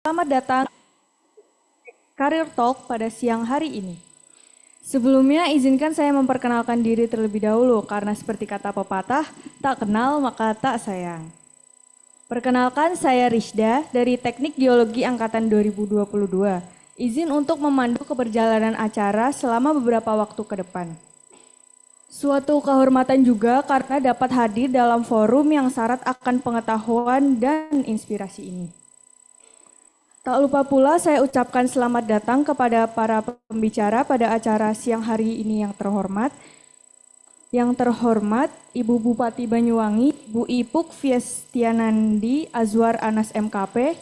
Selamat datang Career Talk pada siang hari ini. Sebelumnya izinkan saya memperkenalkan diri terlebih dahulu karena seperti kata pepatah, tak kenal maka tak sayang. Perkenalkan saya Rishda dari Teknik Geologi Angkatan 2022. Izin untuk memandu keberjalanan acara selama beberapa waktu ke depan. Suatu kehormatan juga karena dapat hadir dalam forum yang syarat akan pengetahuan dan inspirasi ini. Tak lupa pula saya ucapkan selamat datang kepada para pembicara pada acara siang hari ini yang terhormat. Yang terhormat Ibu Bupati Banyuwangi, Bu Ipuk Fiestianandi Azwar Anas MKP,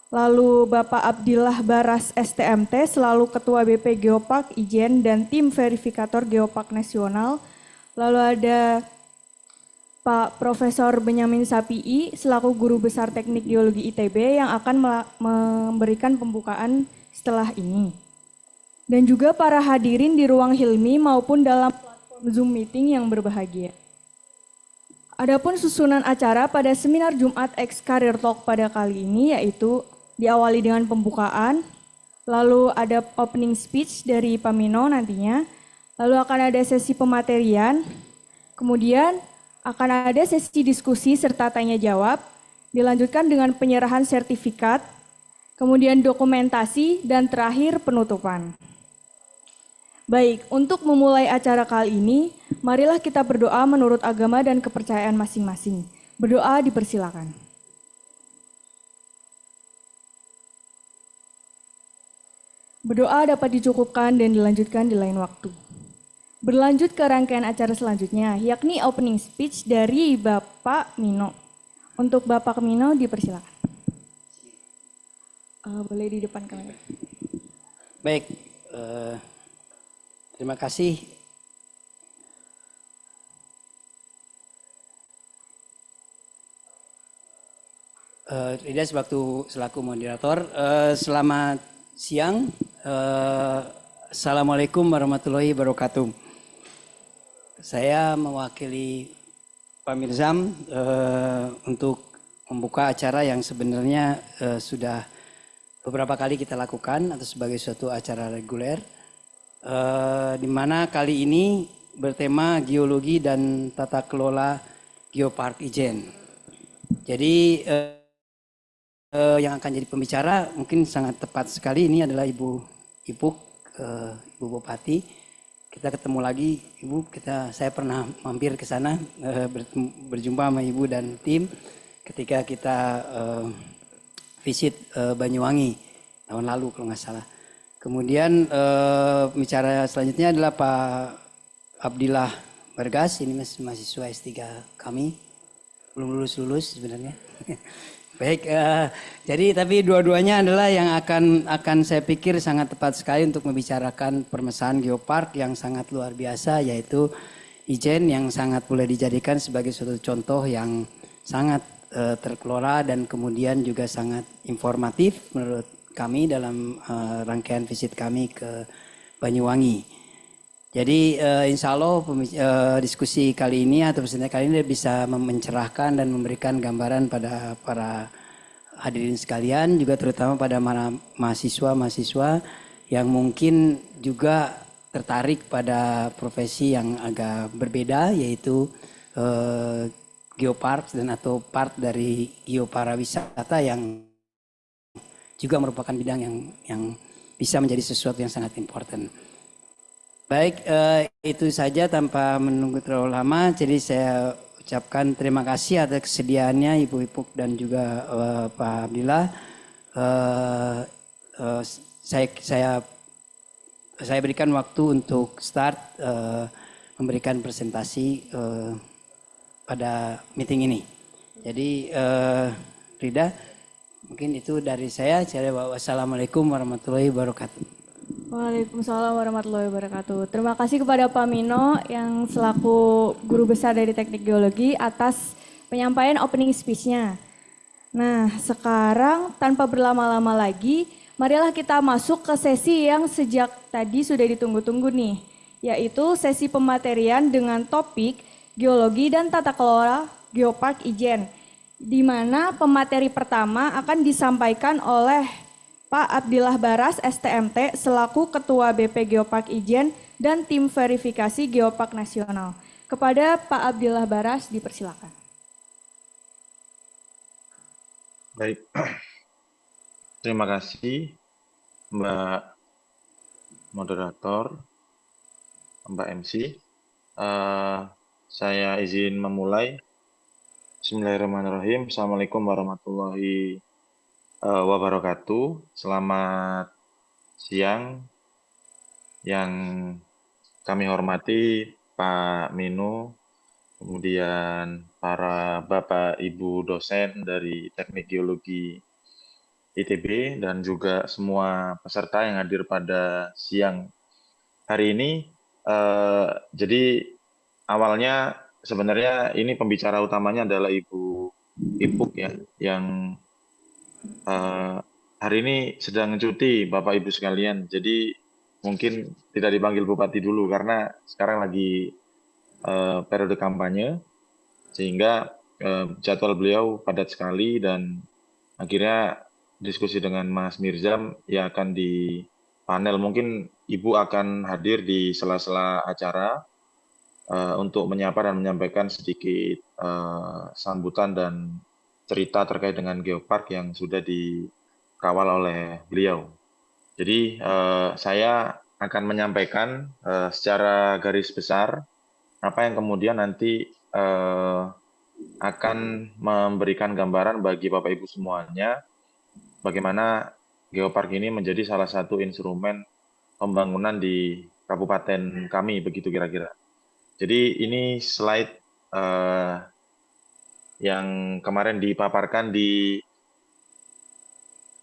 lalu Bapak Abdillah Baras STMT selalu Ketua BP Geopark Ijen dan tim verifikator Geopark Nasional, lalu ada Pak Profesor Benyamin Sapii selaku Guru Besar Teknik Geologi ITB yang akan memberikan pembukaan setelah ini. Dan juga para hadirin di ruang Hilmi maupun dalam platform Zoom meeting yang berbahagia. Adapun susunan acara pada seminar Jumat X Career Talk pada kali ini yaitu diawali dengan pembukaan, lalu ada opening speech dari Pamino nantinya, lalu akan ada sesi pematerian, kemudian akan ada sesi diskusi serta tanya jawab, dilanjutkan dengan penyerahan sertifikat, kemudian dokumentasi, dan terakhir penutupan. Baik, untuk memulai acara kali ini, marilah kita berdoa menurut agama dan kepercayaan masing-masing. Berdoa dipersilakan. Berdoa dapat dicukupkan dan dilanjutkan di lain waktu. Berlanjut ke rangkaian acara selanjutnya, yakni opening speech dari Bapak Mino. Untuk Bapak Mino dipersilakan. Boleh di depan kamera. Baik, terima kasih. Rida selaku moderator. Selamat siang. Assalamualaikum warahmatullahi wabarakatuh. Saya mewakili Pak Mirzam untuk membuka acara yang sebenarnya sudah beberapa kali kita lakukan atau sebagai suatu acara reguler, di mana kali ini bertema geologi dan tata kelola Geopark Ijen. Jadi yang akan jadi pembicara mungkin sangat tepat sekali, ini adalah Ibu Ipuk, Ibu Bupati. Kita ketemu lagi, Ibu. Saya pernah mampir ke sana, berjumpa sama Ibu dan tim ketika kita visit Banyuwangi tahun lalu kalau nggak salah. Kemudian bicara selanjutnya adalah Pak Abdillah Bargas, ini mahasiswa S3 kami, belum lulus sebenarnya. Baik, jadi tapi dua-duanya adalah yang akan saya pikir sangat tepat sekali untuk membicarakan permasalahan geopark yang sangat luar biasa, yaitu Ijen yang sangat boleh dijadikan sebagai suatu contoh yang sangat terkelola dan kemudian juga sangat informatif menurut kami dalam rangkaian visit kami ke Banyuwangi. Jadi insya Allah diskusi kali ini atau presentasi kali ini bisa mencerahkan dan memberikan gambaran pada para hadirin sekalian, juga terutama pada mahasiswa-mahasiswa yang mungkin juga tertarik pada profesi yang agak berbeda, yaitu geopark dan atau part dari geoparawisata yang juga merupakan bidang yang bisa menjadi sesuatu yang sangat important. Baik, itu saja tanpa menunggu terlalu lama. Jadi saya ucapkan terima kasih atas kesediaannya Ibu Ipuk dan juga Pak Abdillah. Saya berikan waktu untuk start memberikan presentasi pada meeting ini. Jadi Rida, mungkin itu dari saya. Wassalamualaikum warahmatullahi wabarakatuh. Waalaikumsalam warahmatullahi wabarakatuh. Terima kasih kepada Pak Mino yang selaku Guru Besar dari Teknik Geologi atas penyampaian opening speech-nya. Nah, sekarang tanpa berlama-lama lagi, marilah kita masuk ke sesi yang sejak tadi sudah ditunggu-tunggu nih, yaitu sesi pematerian dengan topik Geologi dan Tata Kelola Geopark Ijen di mana pemateri pertama akan disampaikan oleh Pak Abdillah Baras, STMT, selaku Ketua BP Geopark Ijen dan Tim Verifikasi Geopark Nasional. Kepada Pak Abdillah Baras, dipersilakan. Baik, terima kasih Mbak Moderator, Mbak MC. Saya izin memulai. Bismillahirrahmanirrahim. Assalamualaikum warahmatullahi wabarakatuh. Selamat siang yang kami hormati Pak Minu, kemudian para Bapak Ibu dosen dari Teknik Geologi ITB, dan juga semua peserta yang hadir pada siang hari ini. Jadi awalnya sebenarnya ini pembicara utamanya adalah Ibu Ipuk ya, yang hari ini sedang cuti Bapak Ibu sekalian. Jadi mungkin tidak dipanggil Bupati dulu karena sekarang lagi periode kampanye, sehingga jadwal beliau padat sekali, dan akhirnya diskusi dengan Mas Mirzam yang akan di panel. Mungkin Ibu akan hadir di sela-sela acara untuk menyapa dan menyampaikan sedikit sambutan dan cerita terkait dengan Geopark yang sudah dikawal oleh beliau. Jadi saya akan menyampaikan secara garis besar apa yang kemudian nanti akan memberikan gambaran bagi Bapak Ibu semuanya bagaimana Geopark ini menjadi salah satu instrumen pembangunan di kabupaten kami, begitu kira-kira. Jadi ini slide yang kemarin dipaparkan di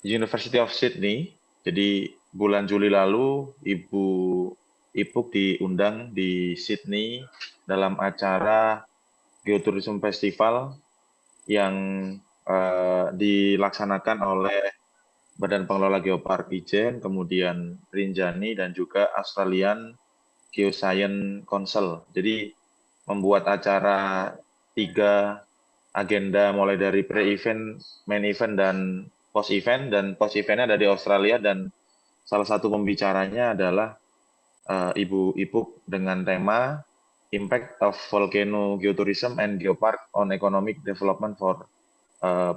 University of Sydney. Jadi bulan Juli lalu Ibu Ipuk diundang di Sydney dalam acara Geotourism Festival yang dilaksanakan oleh Badan Pengelola Geopark Ijen, kemudian Rinjani, dan juga Australian Geoscience Council. Jadi membuat acara 3 agenda, mulai dari pre-event, main event, dan post-event. Dan post-eventnya ada di Australia, dan salah satu pembicaranya adalah Ibu Ipuk dengan tema Impact of Volcano Geotourism and Geopark on Economic Development for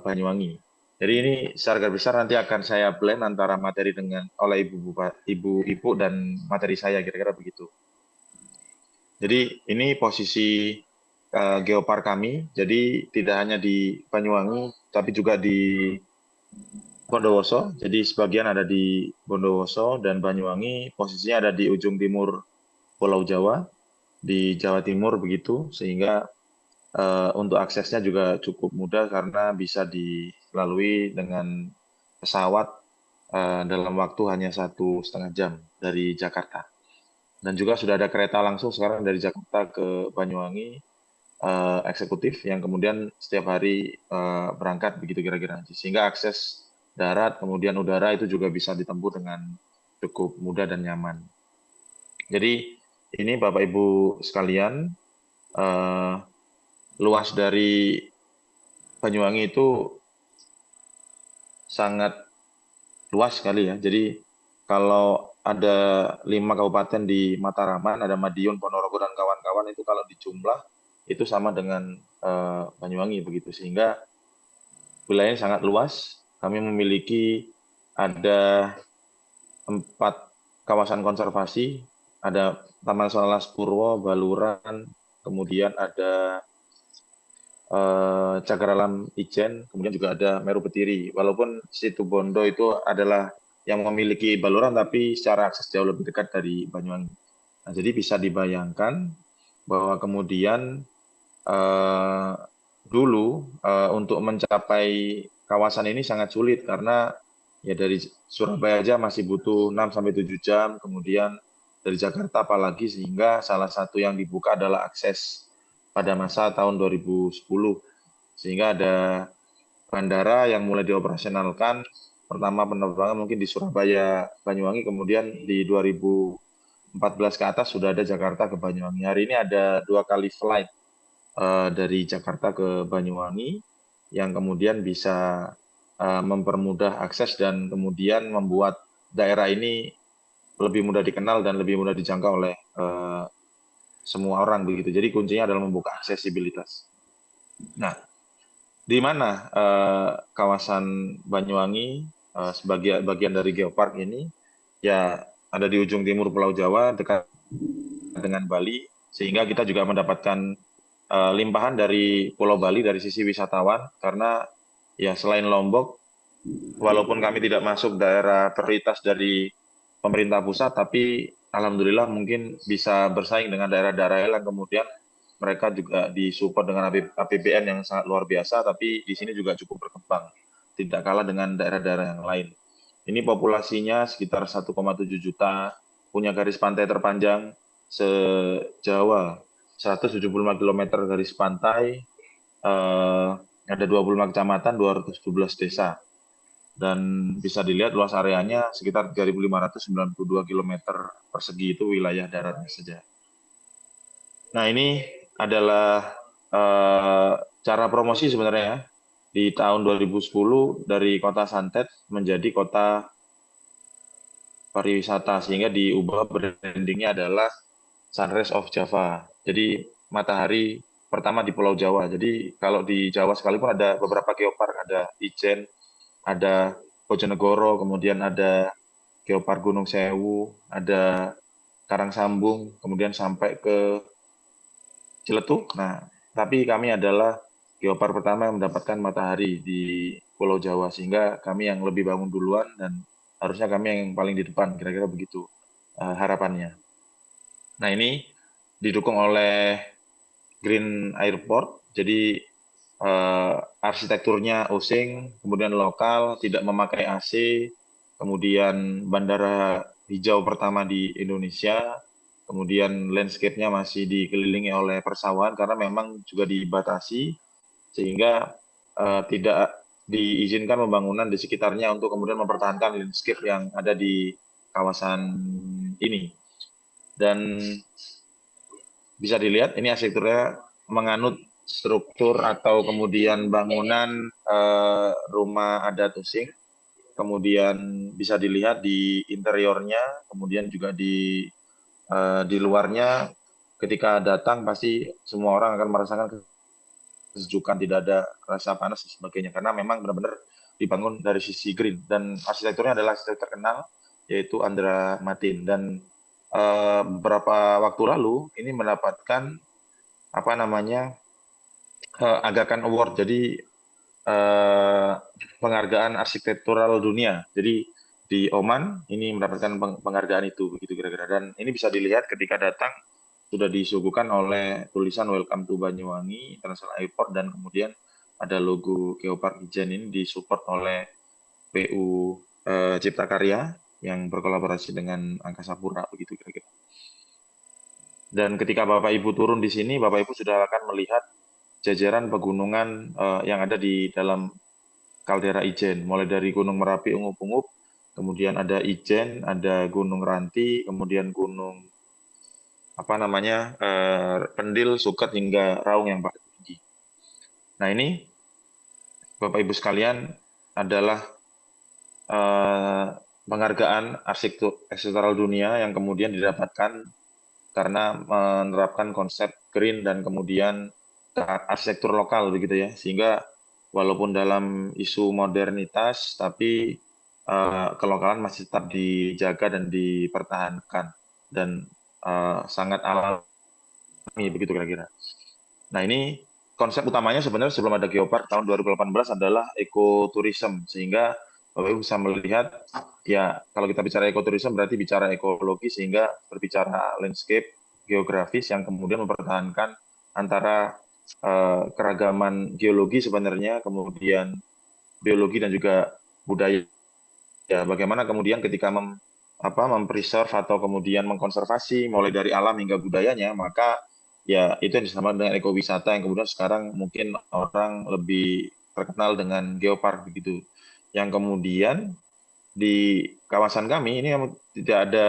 Banyuwangi. Jadi ini secara garis besar nanti akan saya blend antara materi dengan oleh Ibu Ipuk dan materi saya, kira-kira begitu. Jadi ini posisi Geopark kami. Jadi tidak hanya di Banyuwangi, tapi juga di Bondowoso. Jadi sebagian ada di Bondowoso dan Banyuwangi. Posisinya ada di ujung timur Pulau Jawa, di Jawa Timur begitu, sehingga untuk aksesnya juga cukup mudah karena bisa dilalui dengan pesawat dalam waktu hanya 1,5 jam dari Jakarta. Dan juga sudah ada kereta langsung sekarang dari Jakarta ke Banyuwangi, eksekutif, yang kemudian setiap hari berangkat, begitu kira-kira. Sehingga akses darat kemudian udara itu juga bisa ditempuh dengan cukup mudah dan nyaman. Jadi ini Bapak Ibu sekalian, luas dari Banyuwangi itu sangat luas sekali ya. Jadi kalau ada 5 kabupaten di Mataraman, ada Madiun, Ponorogo, dan kawan-kawan, itu kalau dijumlah itu sama dengan Banyuwangi begitu. Sehingga wilayahnya sangat luas. Kami memiliki ada 4 kawasan konservasi, ada Taman Nasional Las Purwo, Baluran, kemudian ada Cagar Alam Ijen, kemudian juga ada Meru Betiri. Walaupun Situ Bondo itu adalah yang memiliki Baluran, tapi secara akses jauh lebih dekat dari Banyuwangi. Nah, jadi bisa dibayangkan bahwa kemudian dulu untuk mencapai kawasan ini sangat sulit karena ya dari Surabaya aja masih butuh 6-7 jam, kemudian dari Jakarta apalagi, sehingga salah satu yang dibuka adalah akses pada masa tahun 2010. Sehingga ada bandara yang mulai dioperasionalkan, pertama penerbangan mungkin di Surabaya, Banyuwangi, kemudian di 2014 ke atas sudah ada Jakarta ke Banyuwangi. Hari ini ada 2 kali flight dari Jakarta ke Banyuwangi, yang kemudian bisa mempermudah akses dan kemudian membuat daerah ini lebih mudah dikenal dan lebih mudah dijangkau oleh semua orang begitu. Jadi kuncinya adalah membuka aksesibilitas. Nah, di mana kawasan Banyuwangi sebagai bagian dari Geopark ini ya ada di ujung timur Pulau Jawa dekat dengan Bali, sehingga kita juga mendapatkan limpahan dari Pulau Bali dari sisi wisatawan karena ya selain Lombok, walaupun kami tidak masuk daerah prioritas dari pemerintah pusat, tapi alhamdulillah mungkin bisa bersaing dengan daerah-daerah yang kemudian mereka juga disupport dengan APBN yang sangat luar biasa, tapi di sini juga cukup berkembang, tidak kalah dengan daerah-daerah yang lain. Ini populasinya sekitar 1,7 juta, punya garis pantai terpanjang se-Jawa, 175 km garis pantai, ada 25 kecamatan, 217 desa. Dan bisa dilihat luas areanya sekitar 3.592 km persegi itu wilayah daratnya saja. Nah, ini adalah cara promosi sebenarnya ya. Di tahun 2010 dari kota santet menjadi kota pariwisata, sehingga diubah brandingnya adalah Sunrise of Java. Jadi matahari pertama di Pulau Jawa. Jadi kalau di Jawa sekalipun ada beberapa geopark, ada Ijen, ada Bojonegoro, kemudian ada Geopark Gunung Sewu, ada Karangsambung, kemudian sampai ke Ciletuh. Nah, tapi kami adalah geopark pertama yang mendapatkan matahari di Pulau Jawa, sehingga kami yang lebih bangun duluan dan harusnya kami yang paling di depan, kira-kira begitu harapannya. Nah, ini didukung oleh Green Airport, jadi arsitekturnya osing, kemudian lokal, tidak memakai AC, kemudian bandara hijau pertama di Indonesia, kemudian landscape-nya masih dikelilingi oleh persawahan karena memang juga dibatasi, sehingga tidak diizinkan pembangunan di sekitarnya untuk kemudian mempertahankan landscape yang ada di kawasan ini. Dan bisa dilihat ini arsitekturnya menganut struktur atau kemudian bangunan rumah adat Using, kemudian bisa dilihat di interiornya, kemudian juga di luarnya ketika datang pasti semua orang akan merasakan kesejukan, tidak ada rasa panas dan sebagainya, karena memang benar-benar dibangun dari sisi green dan arsitekturnya adalah arsitektur terkenal yaitu Andra Matin. Dan beberapa waktu lalu ini mendapatkan apa namanya Aga Khan Award, jadi penghargaan arsitektural dunia. Jadi di Oman ini mendapatkan penghargaan itu, begitu kira-kira. Dan ini bisa dilihat ketika datang sudah disuguhkan oleh tulisan Welcome to Banyuwangi International Airport, dan kemudian ada logo Geopark Ijen ini disupport oleh PU Cipta Karya yang berkolaborasi dengan Angkasa Pura, begitu kira-kira. Dan ketika Bapak Ibu turun di sini, Bapak Ibu sudah akan melihat jajaran pegunungan yang ada di dalam kaldera Ijen, mulai dari Gunung Merapi, Ungup-Ungup, kemudian ada Ijen, ada Gunung Ranti, kemudian Gunung Pendil, Suket, hingga Raung yang paling tinggi. Nah, ini Bapak Ibu sekalian adalah penghargaan arsitektural dunia yang kemudian didapatkan karena menerapkan konsep green dan kemudian arsitektur lokal begitu ya, sehingga walaupun dalam isu modernitas tapi kelokalan masih tetap dijaga dan dipertahankan dan sangat alami begitu kira-kira. Nah, ini konsep utamanya sebenarnya sebelum ada Geopark tahun 2018 adalah ekoturism, sehingga Bapak Ibu bisa melihat ya kalau kita bicara ekoturism berarti bicara ekologi, sehingga berbicara landscape geografis yang kemudian mempertahankan antara keragaman geologi sebenarnya, kemudian biologi dan juga budaya. Ya, bagaimana kemudian ketika mempreserve atau kemudian mengkonservasi mulai dari alam hingga budayanya, maka ya itu yang disamakan dengan ekowisata yang kemudian sekarang mungkin orang lebih terkenal dengan Geopark begitu. Yang kemudian di kawasan kami ini tidak ada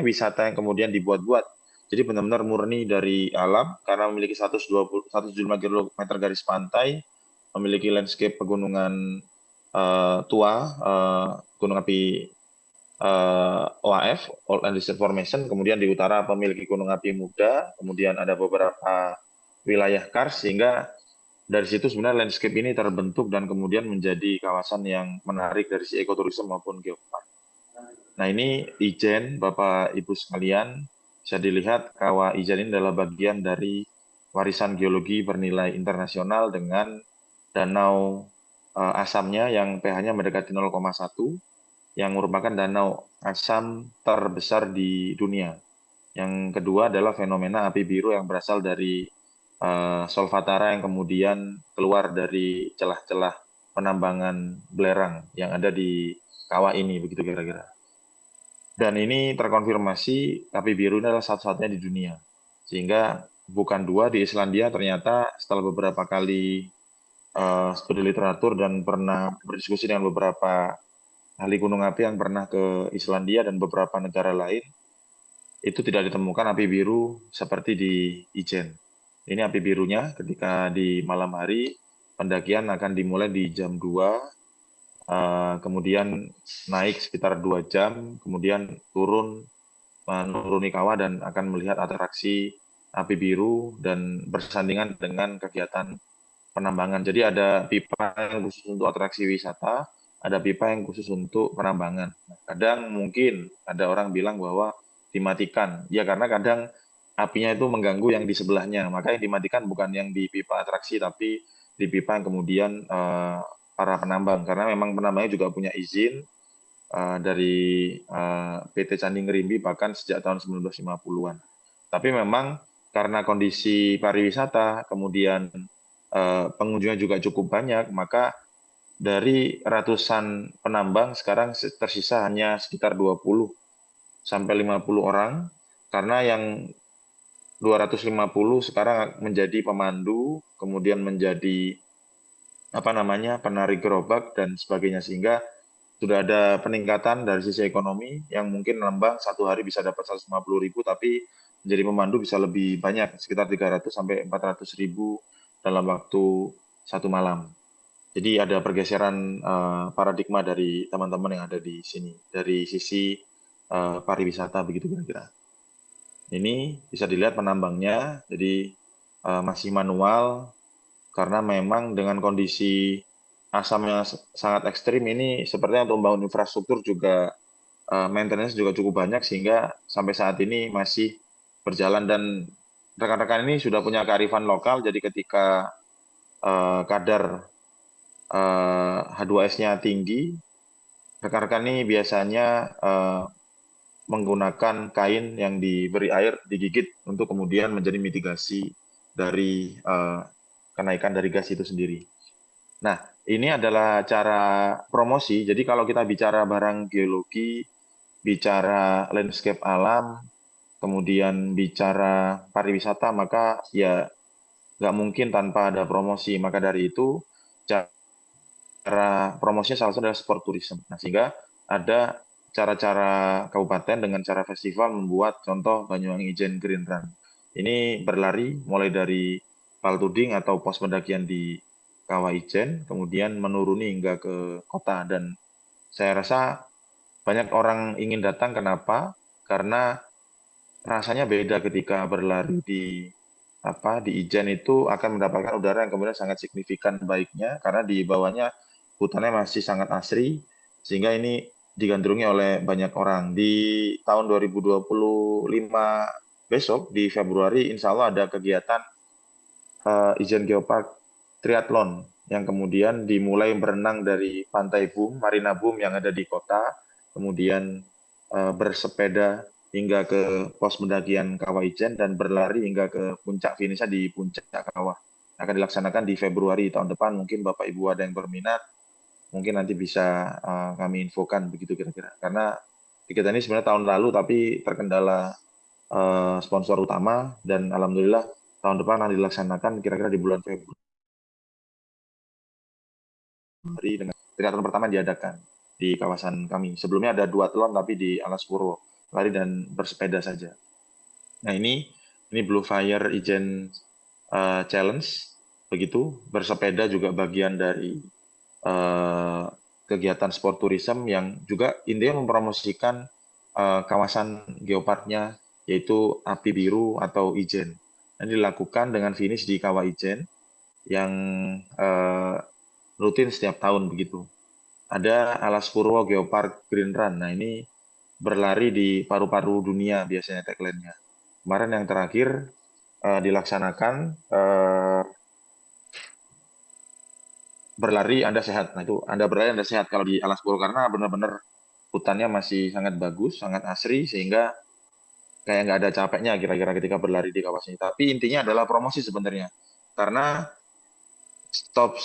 wisata yang kemudian dibuat-buat. Jadi benar-benar murni dari alam karena memiliki 125 km garis pantai, memiliki landscape pegunungan tua, gunung api OAF, Old Andesite Formation, kemudian di utara memiliki gunung api muda, kemudian ada beberapa wilayah kars, sehingga dari situ sebenarnya landscape ini terbentuk dan kemudian menjadi kawasan yang menarik dari si ekoturisme maupun geopark. Nah ini Ijen, Bapak Ibu sekalian, bisa dilihat Kawah Ijen ini adalah bagian dari warisan geologi bernilai internasional dengan danau asamnya yang pH-nya mendekati 0,1, yang merupakan danau asam terbesar di dunia. Yang kedua adalah fenomena api biru yang berasal dari solvatara yang kemudian keluar dari celah-celah penambangan belerang yang ada di kawah ini, begitu kira-kira. Dan ini terkonfirmasi api biru ini adalah satu-satunya di dunia. Sehingga bukan dua, di Islandia ternyata setelah beberapa kali studi literatur dan pernah berdiskusi dengan beberapa ahli gunung api yang pernah ke Islandia dan beberapa negara lain, itu tidak ditemukan api biru seperti di Ijen. Ini api birunya ketika di malam hari, pendakian akan dimulai di jam 2, kemudian naik sekitar 2 jam, kemudian turun, menuruni kawah dan akan melihat atraksi api biru dan bersandingan dengan kegiatan penambangan. Jadi ada pipa yang khusus untuk atraksi wisata, ada pipa yang khusus untuk penambangan. Kadang mungkin ada orang bilang bahwa dimatikan. Ya karena kadang apinya itu mengganggu yang di sebelahnya. Maka yang dimatikan bukan yang di pipa atraksi, tapi di pipa yang kemudian para penambang. Karena memang penambangnya juga punya izin dari PT Candi Ngerimbi bahkan sejak tahun 1950-an. Tapi memang karena kondisi pariwisata, kemudian pengunjungnya juga cukup banyak, maka dari ratusan penambang sekarang tersisa hanya sekitar 20 sampai 50 orang, karena yang 250 sekarang menjadi pemandu, kemudian menjadi penari gerobak dan sebagainya, sehingga sudah ada peningkatan dari sisi ekonomi yang mungkin nambang satu hari bisa dapat 150.000, tapi menjadi pemandu bisa lebih banyak, sekitar 300 sampai 400.000 dalam waktu satu malam. Jadi ada pergeseran paradigma dari teman-teman yang ada di sini dari sisi pariwisata, begitu kira-kira. Ini bisa dilihat penambangnya, jadi masih manual karena memang dengan kondisi asam yang sangat ekstrim ini sepertinya untuk membangun infrastruktur juga maintenance juga cukup banyak, sehingga sampai saat ini masih berjalan dan rekan-rekan ini sudah punya kearifan lokal. Jadi ketika kadar H2S-nya tinggi, rekan-rekan ini biasanya menggunakan kain yang diberi air, digigit untuk kemudian menjadi mitigasi dari kenaikan dari gas itu sendiri. Nah, ini adalah cara promosi. Jadi kalau kita bicara barang geologi, bicara landscape alam, kemudian bicara pariwisata, maka ya nggak mungkin tanpa ada promosi. Maka dari itu, cara promosinya salah satu adalah sport tourism. Nah, sehingga ada cara-cara kabupaten dengan cara festival membuat contoh Banyuwangi Ijen Green Run. Ini berlari mulai dari Paltuding atau pos pendakian di Kawah Ijen, kemudian menuruni hingga ke kota. Dan saya rasa banyak orang ingin datang, kenapa? Karena rasanya beda ketika berlari di Ijen, itu akan mendapatkan udara yang kemudian sangat signifikan baiknya, karena di bawahnya hutannya masih sangat asri, sehingga ini digandrungi oleh banyak orang. Di tahun 2025 besok, di Februari, insya Allah ada kegiatan Ijen Geopark Triathlon, yang kemudian dimulai berenang dari Pantai Bum, Marina Bum yang ada di kota, kemudian bersepeda hingga ke pos pendakian Kawah Ijen, dan berlari hingga ke puncak finishnya di puncak kawah. Akan dilaksanakan di Februari tahun depan. Mungkin Bapak Ibu ada yang berminat, mungkin nanti bisa kami infokan, begitu kira-kira. Karena kegiatan ini sebenarnya tahun lalu tapi terkendala sponsor utama, dan alhamdulillah tahun depan akan dilaksanakan kira-kira di bulan Februari dengan triathlon pertama yang diadakan di kawasan kami. Sebelumnya ada duathlon tapi di Alas Purwo, lari dan bersepeda saja. Nah ini Blue Fire Ijen Challenge. begitu. Bersepeda juga bagian dari kegiatan sport tourism yang juga intinya mempromosikan kawasan geoparknya, yaitu Api Biru atau Ijen. Dan dilakukan dengan finish di Kawah Ijen yang rutin setiap tahun begitu. Ada Alas Purwo Geopark Green Run. Nah, ini berlari di paru-paru dunia biasanya tagline-nya. Kemarin yang terakhir dilaksanakan berlari Anda sehat. Nah, itu Anda berlari Anda sehat kalau di Alas Purwo karena benar-benar hutannya masih sangat bagus, sangat asri sehingga kayak nggak ada capeknya kira-kira ketika berlari di kawasan ini. Tapi intinya adalah promosi sebenarnya. Karena stop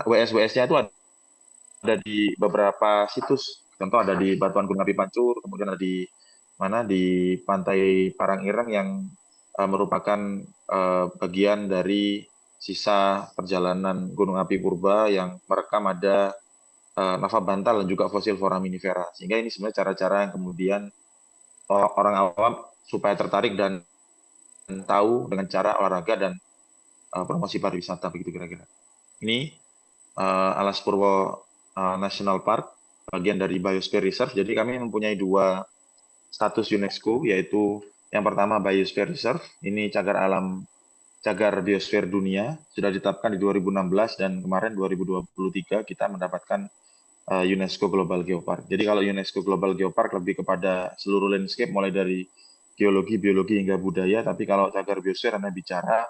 WS-WS-nya itu ada di beberapa situs. Contoh ada di Batuan Gunung Api Pancur, kemudian ada di mana di Pantai Parangireng yang merupakan bagian dari sisa perjalanan Gunung Api Purba yang merekam ada lava bantal dan juga fosil foraminifera. Sehingga ini sebenarnya cara-cara yang kemudian orang awam supaya tertarik dan tahu dengan cara olahraga dan promosi pariwisata begitu kira-kira. Ini Alas Purwo National Park, bagian dari Biosphere Reserve. Jadi kami mempunyai 2 status UNESCO, yaitu yang pertama Biosphere Reserve, ini cagar biosfer dunia, sudah ditetapkan di 2016 dan kemarin 2023 kita mendapatkan UNESCO Global Geopark. Jadi kalau UNESCO Global Geopark lebih kepada seluruh landscape mulai dari geologi, biologi hingga budaya, tapi kalau cagar biosfer Anda bicara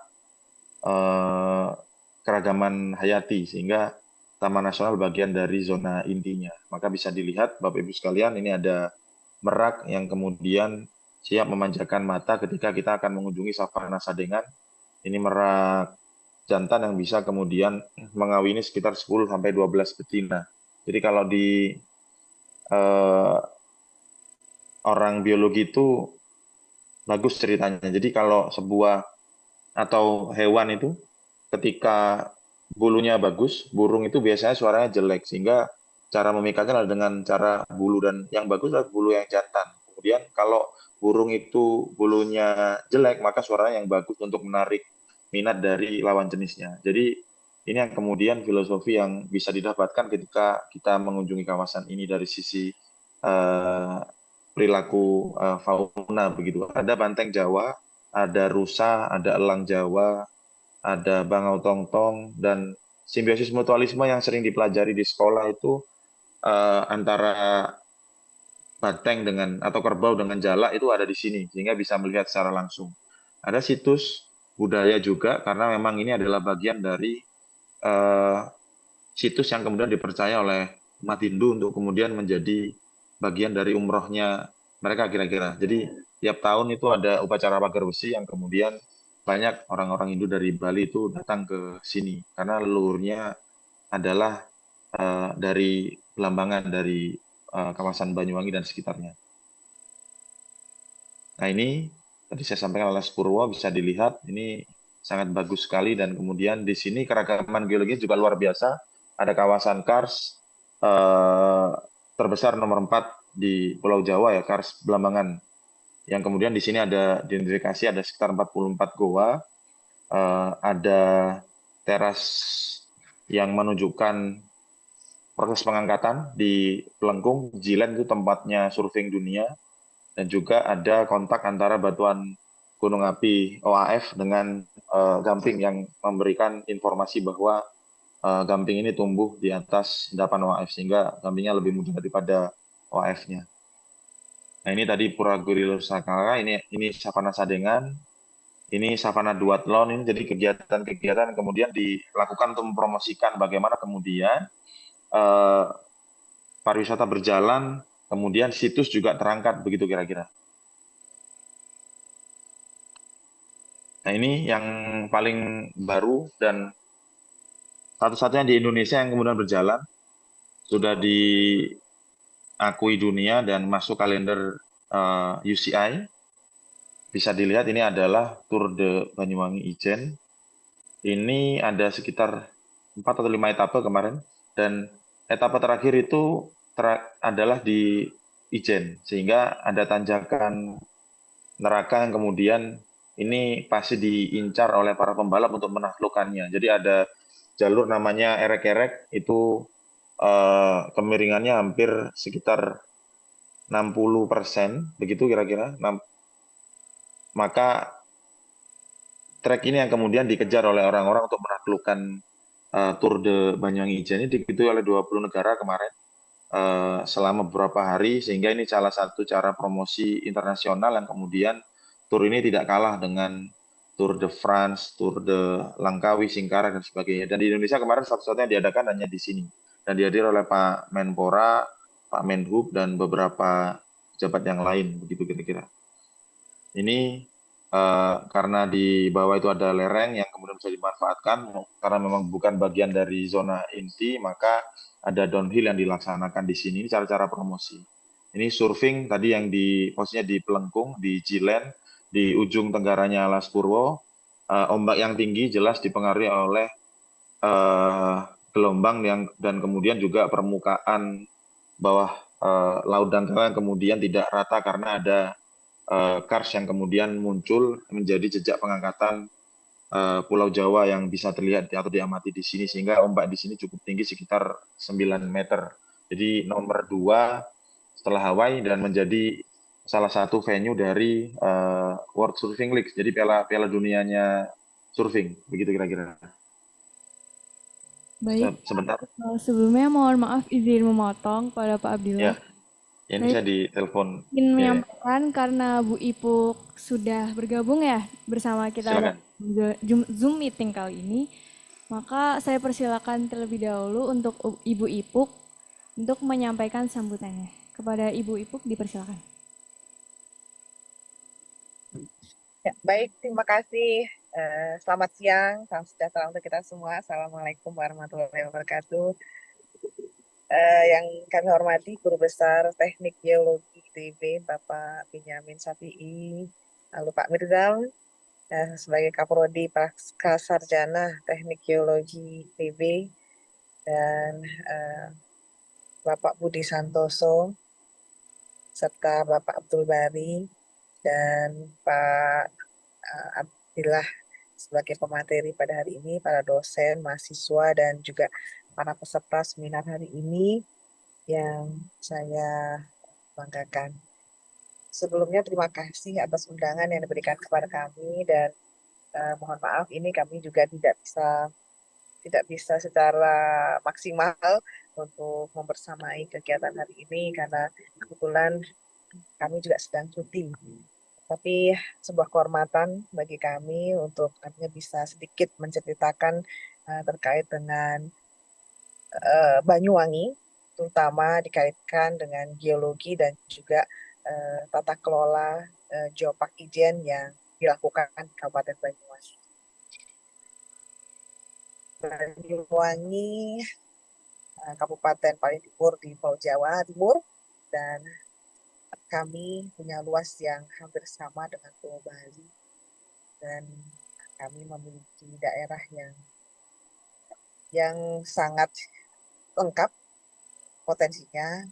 keragaman hayati sehingga Taman Nasional bagian dari zona intinya. Maka bisa dilihat Bapak Ibu sekalian ini ada merak yang kemudian siap memanjakan mata ketika kita akan mengunjungi savana Sadengan. Ini merak jantan yang bisa kemudian mengawini sekitar 10 sampai 12 betina. Jadi kalau di orang biologi itu bagus ceritanya. Jadi kalau sebuah atau hewan itu ketika bulunya bagus, burung itu biasanya suaranya jelek sehingga cara memikatnya adalah dengan cara bulu dan yang bagus adalah bulu yang jantan. Kemudian kalau burung itu bulunya jelek maka suaranya yang bagus untuk menarik minat dari lawan jenisnya. Jadi ini yang kemudian filosofi yang bisa didapatkan ketika kita mengunjungi kawasan ini dari sisi perilaku fauna begitu. Ada banteng Jawa, ada rusa, ada elang Jawa, ada bangau tongtong, dan simbiosis mutualisme yang sering dipelajari di sekolah itu antara banteng dengan atau kerbau dengan jalak itu ada di sini, sehingga bisa melihat secara langsung. Ada situs budaya juga, karena memang ini adalah bagian dari situs yang kemudian dipercaya oleh umat Hindu untuk kemudian menjadi bagian dari umrohnya mereka kira-kira. Jadi tiap tahun itu ada upacara pagar besi yang kemudian banyak orang-orang Hindu dari Bali itu datang ke sini karena leluhurnya adalah dari Belambangan, dari kawasan Banyuwangi dan sekitarnya. Nah ini tadi saya sampaikan Alas Purwo bisa dilihat ini sangat bagus sekali dan kemudian di sini keragaman geologi juga luar biasa. Ada kawasan kars terbesar nomor 4 di Pulau Jawa ya, Kars Belambangan. Yang kemudian di sini ada diidentifikasi ada sekitar 44 goa, ada teras yang menunjukkan proses pengangkatan di Pelengkung, Jilen itu tempatnya surfing dunia, dan juga ada kontak antara batuan gunung api OAF dengan Gamping yang memberikan informasi bahwa Gamping ini tumbuh di atas endapan OAF sehingga Gampingnya lebih mudah daripada OAF-nya. Nah ini tadi Pura Gorilla Nusantara, ini Savana Sadengan, ini Savana Duatlon, ini jadi kegiatan-kegiatan kemudian dilakukan untuk mempromosikan bagaimana kemudian pariwisata berjalan, kemudian situs juga terangkat begitu kira-kira. Nah ini yang paling baru dan satu-satunya di Indonesia yang kemudian berjalan, sudah diakui dunia dan masuk kalender UCI. Bisa dilihat ini adalah Tour de Banyuwangi Ijen. Ini ada sekitar 4 atau 5 etape kemarin, dan etape terakhir itu adalah di Ijen, sehingga ada tanjakan neraka yang kemudian ini pasti diincar oleh para pembalap untuk menaklukkannya. Jadi ada jalur namanya erek-erek, itu kemiringannya hampir sekitar 60%, begitu kira-kira. Maka trek ini yang kemudian dikejar oleh orang-orang untuk menaklukkan Tour de Banyuwangi Ijen ini diikuti oleh 20 negara kemarin selama beberapa hari, sehingga ini salah satu cara promosi internasional yang kemudian Tour ini tidak kalah dengan Tour de France, Tour de Langkawi, Singkarak, dan sebagainya. Dan di Indonesia kemarin satu-satunya diadakan hanya di sini. Dan dihadiri oleh Pak Menpora, Pak Menhub, dan beberapa pejabat yang lain, begitu kira-kira. Ini karena di bawah itu ada lereng yang kemudian bisa dimanfaatkan, karena memang bukan bagian dari zona inti, maka ada downhill yang dilaksanakan di sini. Ini cara-cara promosi. Ini surfing tadi yang di posisinya di Pelengkung, di Jilen, di ujung tenggaranya Alas Purwo. Ombak yang tinggi jelas dipengaruhi oleh gelombang dan kemudian juga permukaan bawah laut dangkal yang kemudian tidak rata karena ada kars yang kemudian muncul menjadi jejak pengangkatan Pulau Jawa yang bisa terlihat atau diamati di sini, sehingga ombak di sini cukup tinggi sekitar 9 meter. Jadi nomor 2 setelah Hawaii dan menjadi salah satu venue dari World Surfing League, jadi piala dunianya surfing, begitu kira-kira. Baik, Sebentar, sebelumnya mohon maaf izin memotong pada Pak ya, Abdillah. ini Saya saya ditelepon. ingin Ya, ya, menyampaikan karena Bu Ipuk sudah bergabung ya bersama kita dalam silakan. Zoom meeting kali ini, maka saya persilakan terlebih dahulu untuk Ibu Ipuk untuk menyampaikan sambutannya. Kepada Ibu Ipuk dipersilakan. Ya, baik, terima kasih. Selamat siang, salam sejahtera untuk kita semua. Assalamualaikum warahmatullahi wabarakatuh. Yang kami hormati Guru Besar Teknik Geologi ITB, Bapak Benyamin Safi'i, lalu Pak Mirzal, sebagai Kaprodi Praksarjana Teknik Geologi ITB, dan Bapak Budi Santoso, serta Bapak Abdul Bari, dan Pak Abdillah sebagai pemateri pada hari ini, para dosen, mahasiswa, dan juga para peserta seminar hari ini yang saya banggakan. Sebelumnya terima kasih atas undangan yang diberikan kepada kami, dan mohon maaf ini kami juga tidak bisa secara maksimal untuk membersamai kegiatan hari ini karena kebetulan kami juga sedang cuti. Tapi sebuah kehormatan bagi kami untuk akhirnya bisa sedikit menceritakan terkait dengan Banyuwangi, terutama dikaitkan dengan geologi dan juga tata kelola Geopark Ijen yang dilakukan di Kabupaten Banyuwangi. Banyuwangi, kabupaten paling timur di Pulau Jawa Timur, dan kami punya luas yang hampir sama dengan Pulau Bali, dan kami memiliki daerah yang sangat lengkap potensinya,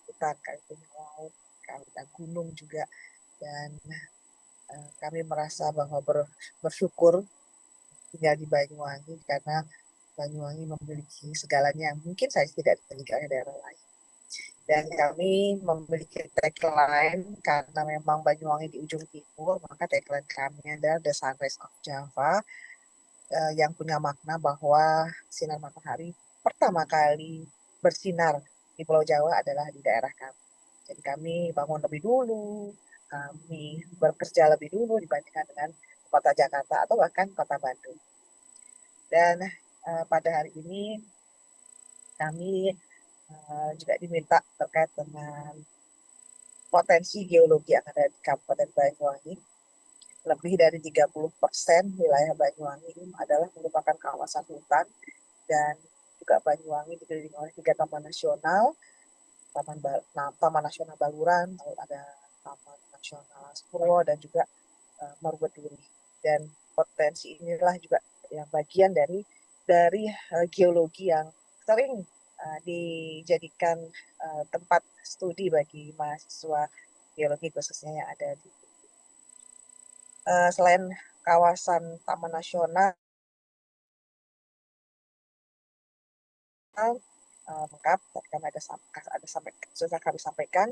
hutan, kami punya laut, kami punya gunung juga, dan kami merasa bahwa bersyukur tinggal di Banyuwangi karena Banyuwangi memiliki segalanya yang mungkin saja tidak dimiliki oleh daerah lain. Dan kami memiliki tagline karena memang Banyuwangi di ujung timur, maka tagline kami adalah The Sunrise of Java, yang punya makna bahwa sinar matahari pertama kali bersinar di Pulau Jawa adalah di daerah kami. Jadi kami bangun lebih dulu, kami bekerja lebih dulu dibandingkan dengan kota Jakarta atau bahkan kota Bandung. Dan pada hari ini kami juga diminta terkait dengan potensi geologi yang ada di Kabupaten Banyuwangi. Lebih dari 30% wilayah Banyuwangi adalah merupakan kawasan hutan, dan juga Banyuwangi dikelilingi oleh 3 taman nasional, Taman Nasional Baluran, lalu ada Taman Nasional Purwo, dan juga Marubeduri. Dan potensi inilah juga yang bagian dari geologi yang sering dijadikan tempat studi bagi mahasiswa geologi khususnya yang ada di selain kawasan Taman Nasional lengkap, tadi kami sudah kami sampaikan,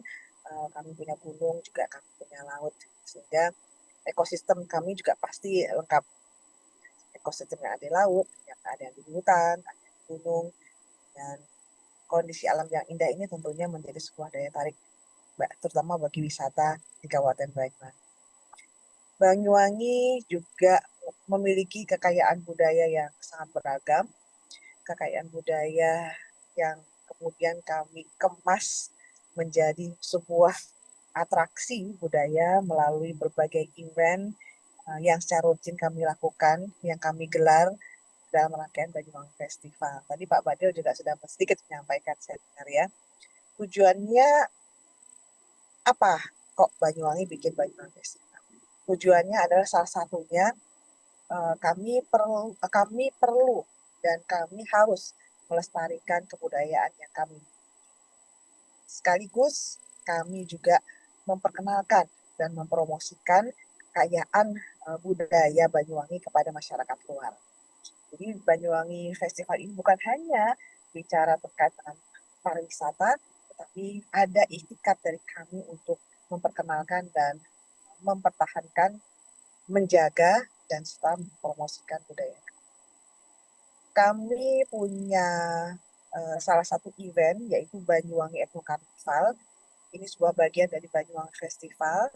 kami punya gunung juga kami punya laut, sehingga ekosistem kami juga pasti lengkap. Ekosistem yang ada di laut, yang ada di hutan, ada di gunung, dan kondisi alam yang indah ini tentunya menjadi sebuah daya tarik, terutama bagi wisata di Kabupaten Banyuwangi. Banyuwangi juga memiliki kekayaan budaya yang sangat beragam, kekayaan budaya yang kemudian kami kemas menjadi sebuah atraksi budaya melalui berbagai event yang secara rutin kami lakukan, yang kami gelar dalam rangkaian Banyuwangi Festival. Tadi Pak Badil juga sudah sedikit menyampaikan, saya dengar ya. Tujuannya apa kok Banyuwangi bikin Banyuwangi Festival? Tujuannya adalah salah satunya kami perlu dan kami harus melestarikan kebudayaan yang kami. Sekaligus kami juga memperkenalkan dan mempromosikan kekayaan budaya Banyuwangi kepada masyarakat luar. Jadi Banyuwangi Festival ini bukan hanya bicara terkait dengan pariwisata, tetapi ada ikhtikat dari kami untuk memperkenalkan dan mempertahankan, menjaga, dan serta mempromosikan budaya. Kami punya salah satu event, yaitu Banyuwangi Ethno Carnival. Ini sebuah bagian dari Banyuwangi Festival,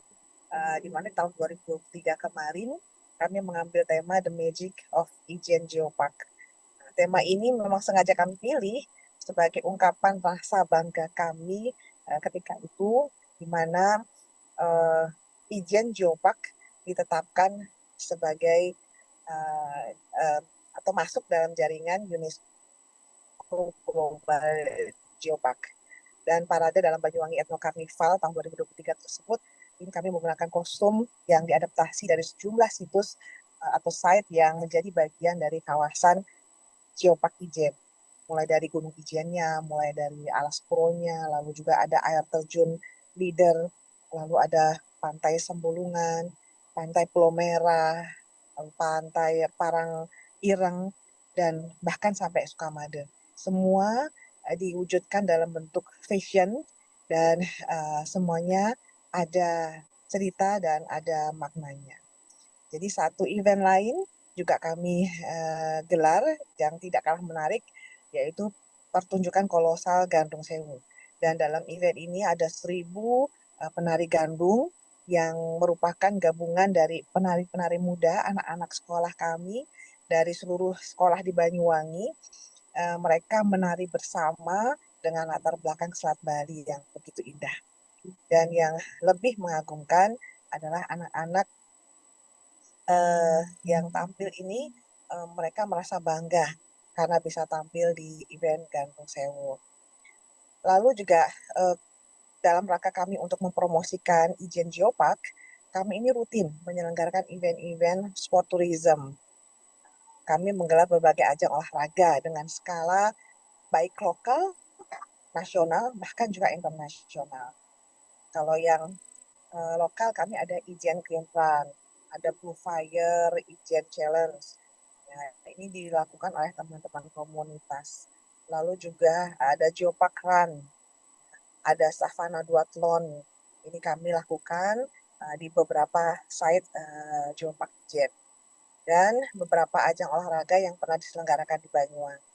di mana tahun 2023 kemarin kami mengambil tema The Magic of Ijen Geopark. Nah, tema ini memang sengaja kami pilih sebagai ungkapan rasa bangga kami ketika itu, di mana Ijen Geopark ditetapkan sebagai atau masuk dalam jaringan UNESCO Global Geopark. Dan parade dalam Banyuwangi Ethno Carnival tahun 2023 tersebut, ini kami menggunakan kostum yang diadaptasi dari sejumlah situs atau site yang menjadi bagian dari kawasan Geopark Ijen. Mulai dari Gunung Ijennya, mulai dari Alas Puronya, lalu juga ada air terjun Leader, lalu ada Pantai Sembulungan, Pantai Pulau Merah, Pantai Parang Ireng, dan bahkan sampai Sukamade. Semua diwujudkan dalam bentuk fashion dan semuanya ada cerita dan ada maknanya. Jadi satu event lain juga kami gelar yang tidak kalah menarik, yaitu pertunjukan kolosal Gandrung Sewu. Dan dalam event ini ada 1.000 penari gandrung yang merupakan gabungan dari penari-penari muda, anak-anak sekolah kami dari seluruh sekolah di Banyuwangi. Mereka menari bersama dengan latar belakang Selat Bali yang begitu indah. Dan yang lebih mengagumkan adalah anak-anak yang tampil ini, mereka merasa bangga karena bisa tampil di event Gandrung Sewu. Lalu juga dalam rangka kami untuk mempromosikan Ijen Geopark, kami ini rutin menyelenggarakan event-event sport tourism. Kami menggelar berbagai ajang olahraga dengan skala baik lokal, nasional, bahkan juga internasional. Kalau yang lokal kami ada Ijen Clean Run, ada Blue Fire, Ijen Challenge. Ya, ini dilakukan oleh teman-teman komunitas. Lalu juga ada Geopark Run, ada Savana Duathlon. Ini kami lakukan di beberapa site Geopark Ijen. Dan beberapa ajang olahraga yang pernah diselenggarakan di Banyuwangi.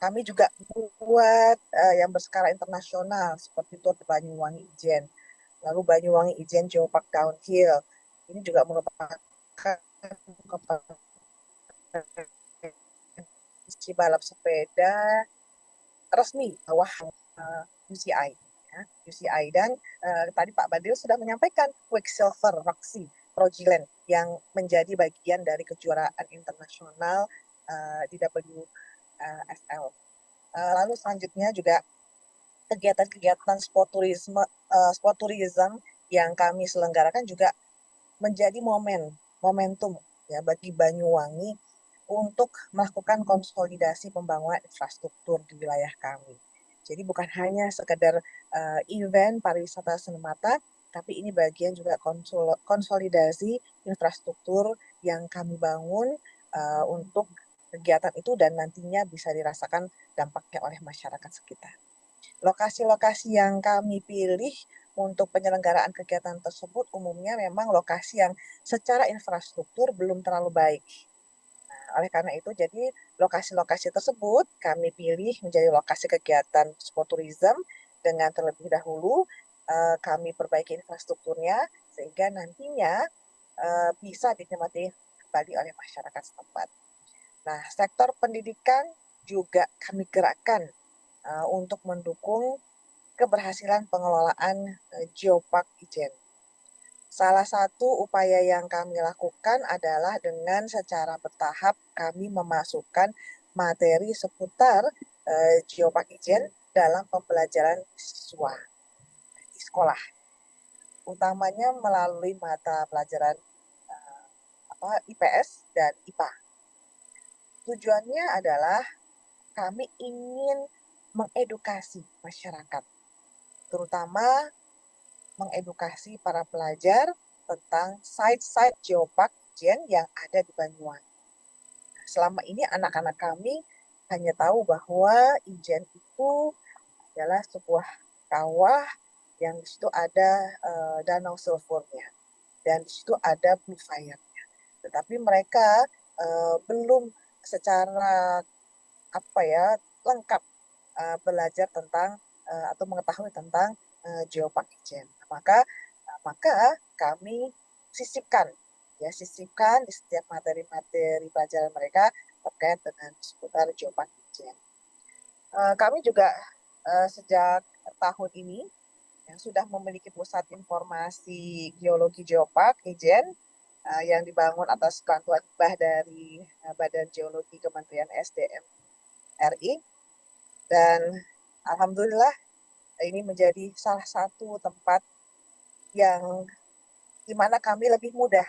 Kami juga buat yang berskala internasional seperti Tour de Banyuwangi Ijen, lalu Banyuwangi Ijen Geopark Downhill. Ini juga merupakan kompetisi balap sepeda resmi bawah UCI. Ya, UCI. Dan tadi Pak Badil sudah menyampaikan Quicksilver Roxy Progiland yang menjadi bagian dari kejuaraan internasional di WSL. Lalu selanjutnya juga kegiatan-kegiatan sport tourism yang kami selenggarakan juga menjadi momentum ya bagi Banyuwangi untuk melakukan konsolidasi pembangunan infrastruktur di wilayah kami. Jadi bukan hanya sekedar event pariwisata semata, tapi ini bagian juga konsolidasi infrastruktur yang kami bangun untuk kegiatan itu dan nantinya bisa dirasakan dampaknya oleh masyarakat sekitar. Lokasi-lokasi yang kami pilih untuk penyelenggaraan kegiatan tersebut umumnya memang lokasi yang secara infrastruktur belum terlalu baik. Nah, oleh karena itu, jadi lokasi-lokasi tersebut kami pilih menjadi lokasi kegiatan sport tourism dengan terlebih dahulu kami perbaiki infrastrukturnya sehingga nantinya bisa dinikmati kembali oleh masyarakat setempat. Nah, sektor pendidikan juga kami gerakkan untuk mendukung keberhasilan pengelolaan Geopark Ijen. Salah satu upaya yang kami lakukan adalah dengan secara bertahap kami memasukkan materi seputar Geopark Ijen dalam pembelajaran siswa di sekolah, utamanya melalui mata pelajaran IPS dan IPA. Tujuannya adalah kami ingin mengedukasi masyarakat, terutama mengedukasi para pelajar tentang site-site Geopark Ijen yang ada di Banyuwangi. Selama ini anak-anak kami hanya tahu bahwa Ijen itu adalah sebuah kawah yang di situ ada danau sulfurnya dan di situ ada blue fire-nya. Tetapi mereka belum secara lengkap belajar tentang atau mengetahui tentang Geopark Ijen. Maka kami sisipkan di setiap materi-materi pelajaran mereka terkait dengan seputar Geopark Ijen. Kami juga sejak tahun ini yang sudah memiliki pusat informasi geologi Geopark Ijen yang dibangun atas bantuan hibah dari Badan Geologi Kementerian SDM RI, dan alhamdulillah ini menjadi salah satu tempat yang dimana kami lebih mudah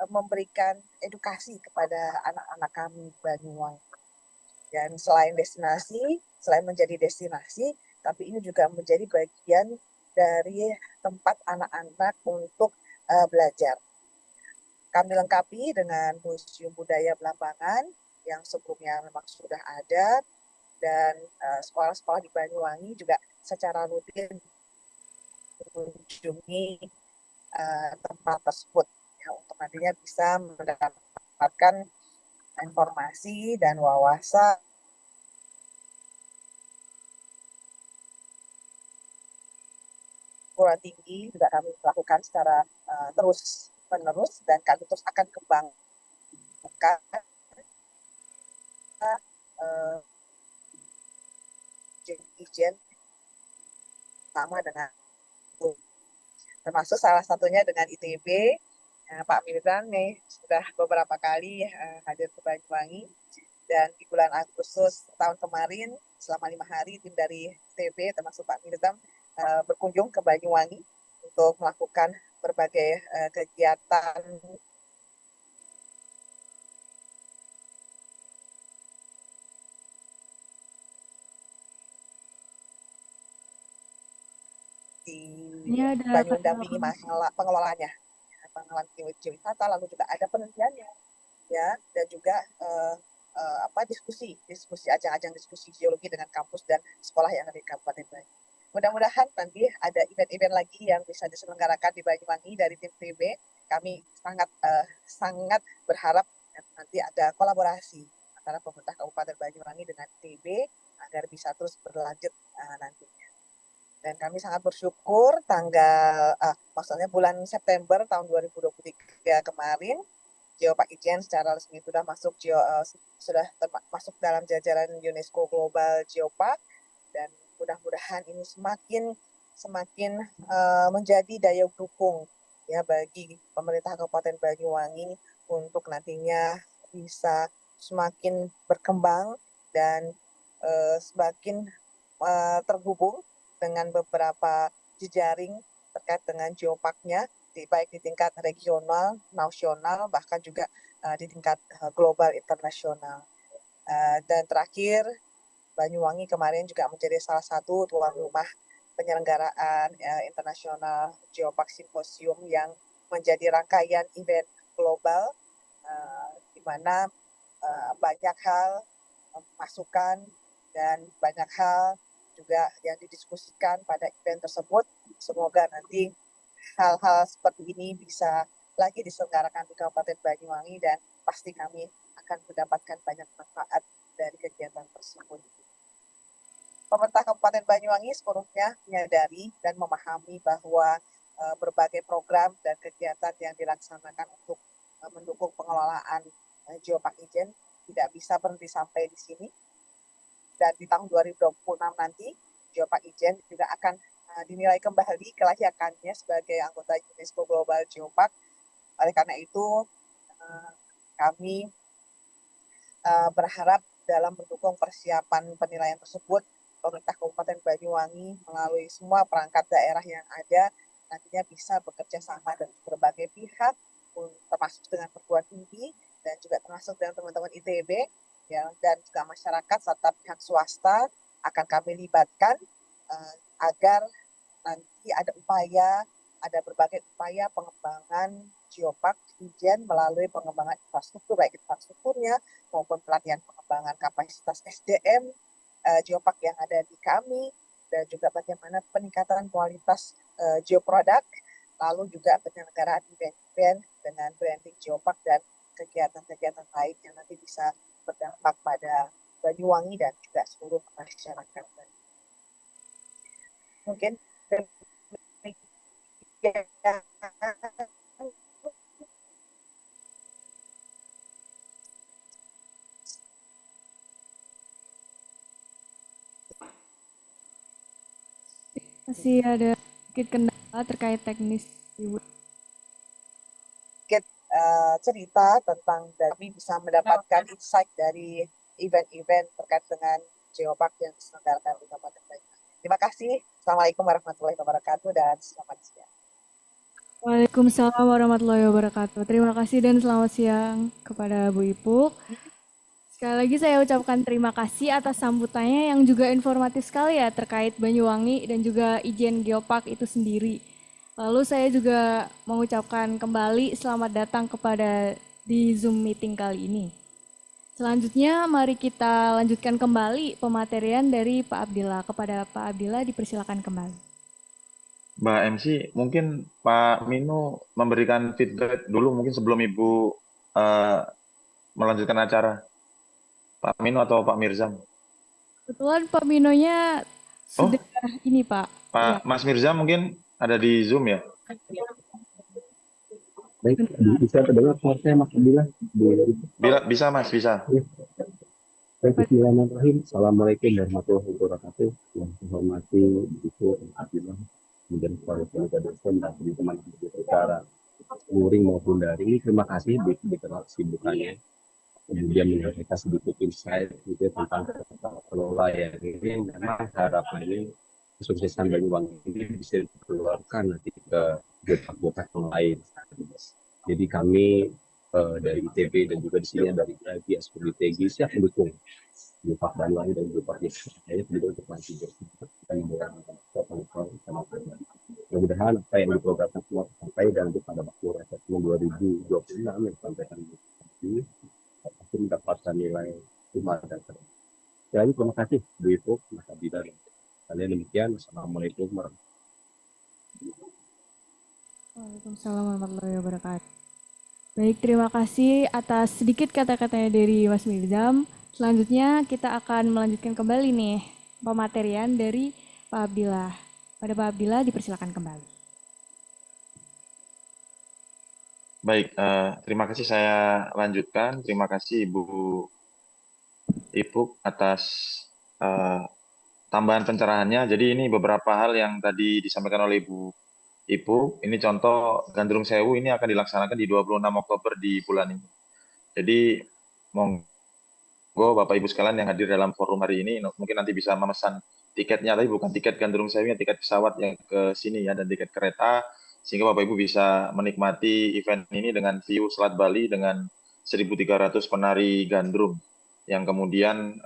memberikan edukasi kepada anak-anak kami Banyuwangi. Dan selain menjadi destinasi, tapi ini juga menjadi bagian dari tempat anak-anak untuk belajar. Kami lengkapi dengan Museum Budaya Belambangan yang sebelumnya memang sudah ada, dan sekolah-sekolah di Banyuwangi juga secara rutin mengunjungi tempat tersebut ya, untuk nantinya bisa mendapatkan informasi dan wawasan perguruan tinggi juga kami lakukan secara terus-menerus, dan kami terus akan kembangkan Ijen sama dengan termasuk salah satunya dengan ITB. Pak Mirzan nih sudah beberapa kali hadir ke Banyuwangi, dan di bulan Agustus tahun kemarin selama 5 hari tim dari ITB termasuk Pak Mirzan berkunjung ke Banyuwangi untuk melakukan berbagai kegiatan di Ini ada Banyuwangi, kendala mendampingi pengelolanya, pengelolaan geowisata, lalu juga ada penelitiannya ya, dan juga diskusi ajang-ajang diskusi geologi dengan kampus dan sekolah yang ada di Kabupaten Banyuwangi. Mudah-mudahan nanti ada event-event lagi yang bisa diselenggarakan di Banyuwangi dari tim TB. Kami sangat berharap nanti ada kolaborasi antara pemerintah Kabupaten Banyuwangi dengan TB agar bisa terus berlanjut nantinya. Dan kami sangat bersyukur maksudnya bulan September tahun 2023 kemarin Geopark Ijen secara resmi sudah masuk masuk dalam jajaran UNESCO Global Geopark, dan mudah-mudahan ini semakin menjadi daya dukung ya bagi pemerintah Kabupaten Banyuwangi untuk nantinya bisa semakin berkembang dan semakin terhubung dengan beberapa jejaring terkait dengan geoparknya, baik di tingkat regional, nasional, bahkan juga di tingkat global internasional. Dan terakhir, Banyuwangi kemarin juga menjadi salah satu tuan rumah penyelenggaraan International Geopark Symposium yang menjadi rangkaian event global di mana banyak hal masukan dan banyak hal juga yang didiskusikan pada event tersebut. Semoga nanti hal-hal seperti ini bisa lagi diselenggarakan di Kabupaten Banyuwangi dan pasti kami akan mendapatkan banyak manfaat dari kegiatan tersebut. Pemerintah Kabupaten Banyuwangi sepenuhnya menyadari dan memahami bahwa berbagai program dan kegiatan yang dilaksanakan untuk mendukung pengelolaan Geopark Ijen tidak bisa berhenti sampai di sini. Dan di tahun 2026 nanti, Geopark Ijen juga akan dinilai kembali kelayakannya sebagai anggota UNESCO Global Geopark. Oleh karena itu, kami berharap dalam mendukung persiapan penilaian tersebut, pemerintah Kabupaten Banyuwangi melalui semua perangkat daerah yang ada nantinya bisa bekerja sama dengan berbagai pihak, termasuk dengan perguruan tinggi dan juga termasuk dengan teman-teman ITB ya, dan juga masyarakat serta pihak swasta akan kami libatkan agar nanti ada berbagai upaya pengembangan Geopark Ijen melalui pengembangan infrastruktur, baik infrastrukturnya maupun pelatihan pengembangan kapasitas SDM Geopark yang ada di kami, dan juga bagaimana peningkatan kualitas geoproduct, lalu juga penyelenggaraan event-event dengan branding Geopark dan kegiatan-kegiatan lain yang nanti bisa berdampak pada Banyuwangi dan juga seluruh masyarakat. Mungkin Masih ada sedikit kendala terkait teknis. sedikit cerita tentang kami bisa mendapatkan insight dari event-event terkait dengan Geopark yang diselenggarakan di Kabupaten Banyuwangi. Terima kasih. Assalamualaikum warahmatullahi wabarakatuh dan selamat siang. Waalaikumsalam warahmatullahi wabarakatuh. Terima kasih dan selamat siang kepada Bu Ipuk. Sekali lagi saya ucapkan terima kasih atas sambutannya yang juga informatif sekali ya terkait Banyuwangi dan juga Ijen Geopark itu sendiri. Lalu saya juga mengucapkan kembali selamat datang kepada di Zoom meeting kali ini. Selanjutnya mari kita lanjutkan kembali pematerian dari Pak Abdillah. Kepada Pak Abdillah dipersilakan kembali. Mbak MC, mungkin Pak Mino memberikan feedback dulu mungkin sebelum Ibu melanjutkan acara. Pak Mino atau Pak Mirzam? Kebetulan Pak Minonya sudah ini Pak. Pak Mas Mirzam mungkin ada di Zoom ya? Baik, bisa terdengar suara saya Mas Abdillah? Bisa Mas, bisa. Baik, bismillahirrahmanirrahim. Assalamualaikum warahmatullahi wabarakatuh. Yang saya hormati Ibu Abdillah, kemudian para peserta dosen dan teman-teman secara luring maupun daring. Terima kasih di tengah kesibukannya. Kemudian menyampaikan sedikit insight gitu tentang tata kelola yang ini memang harapannya kesuksesan Banyuwangi ini bisa dikeluarkan nanti ke geopark yang lain. Jadi kami dari ITB dan juga di sini dari IPS TG siap mendukung geopark Banyuwangi dan geopark ini pendukung untuk maju kita mudah-mudahan apa yang diprogramkan semua sampai dan pada waktu resepsi 2026 yang disampaikan ini pasti mendapatkan nilai 5 dan terbaik. Ya, terima kasih Bu Ipuk, Mas Abdillah. Kalian demikian. Assalamualaikum warahmatullahi wabarakatuh. Waalaikumsalam warahmatullahi wabarakatuh. Baik, terima kasih atas sedikit kata-katanya dari Mas Mirzam. Selanjutnya kita akan melanjutkan kembali nih pematerian dari Pak Abdillah. Pada Pak Abdillah dipersilakan kembali. Baik, terima kasih saya lanjutkan. Terima kasih Ibu Ipuk atas tambahan pencerahannya. Jadi ini beberapa hal yang tadi disampaikan oleh Ibu Ipuk. Ini contoh Gandrung Sewu ini akan dilaksanakan di 26 Oktober di bulan ini. Jadi monggo Bapak Ibu sekalian yang hadir dalam forum hari ini mungkin nanti bisa memesan tiketnya, tapi bukan tiket Gandrung Sewu, tiket pesawat yang ke sini ya, dan tiket kereta, sehingga Bapak Ibu bisa menikmati event ini dengan view Selat Bali dengan 1.300 penari gandrung yang kemudian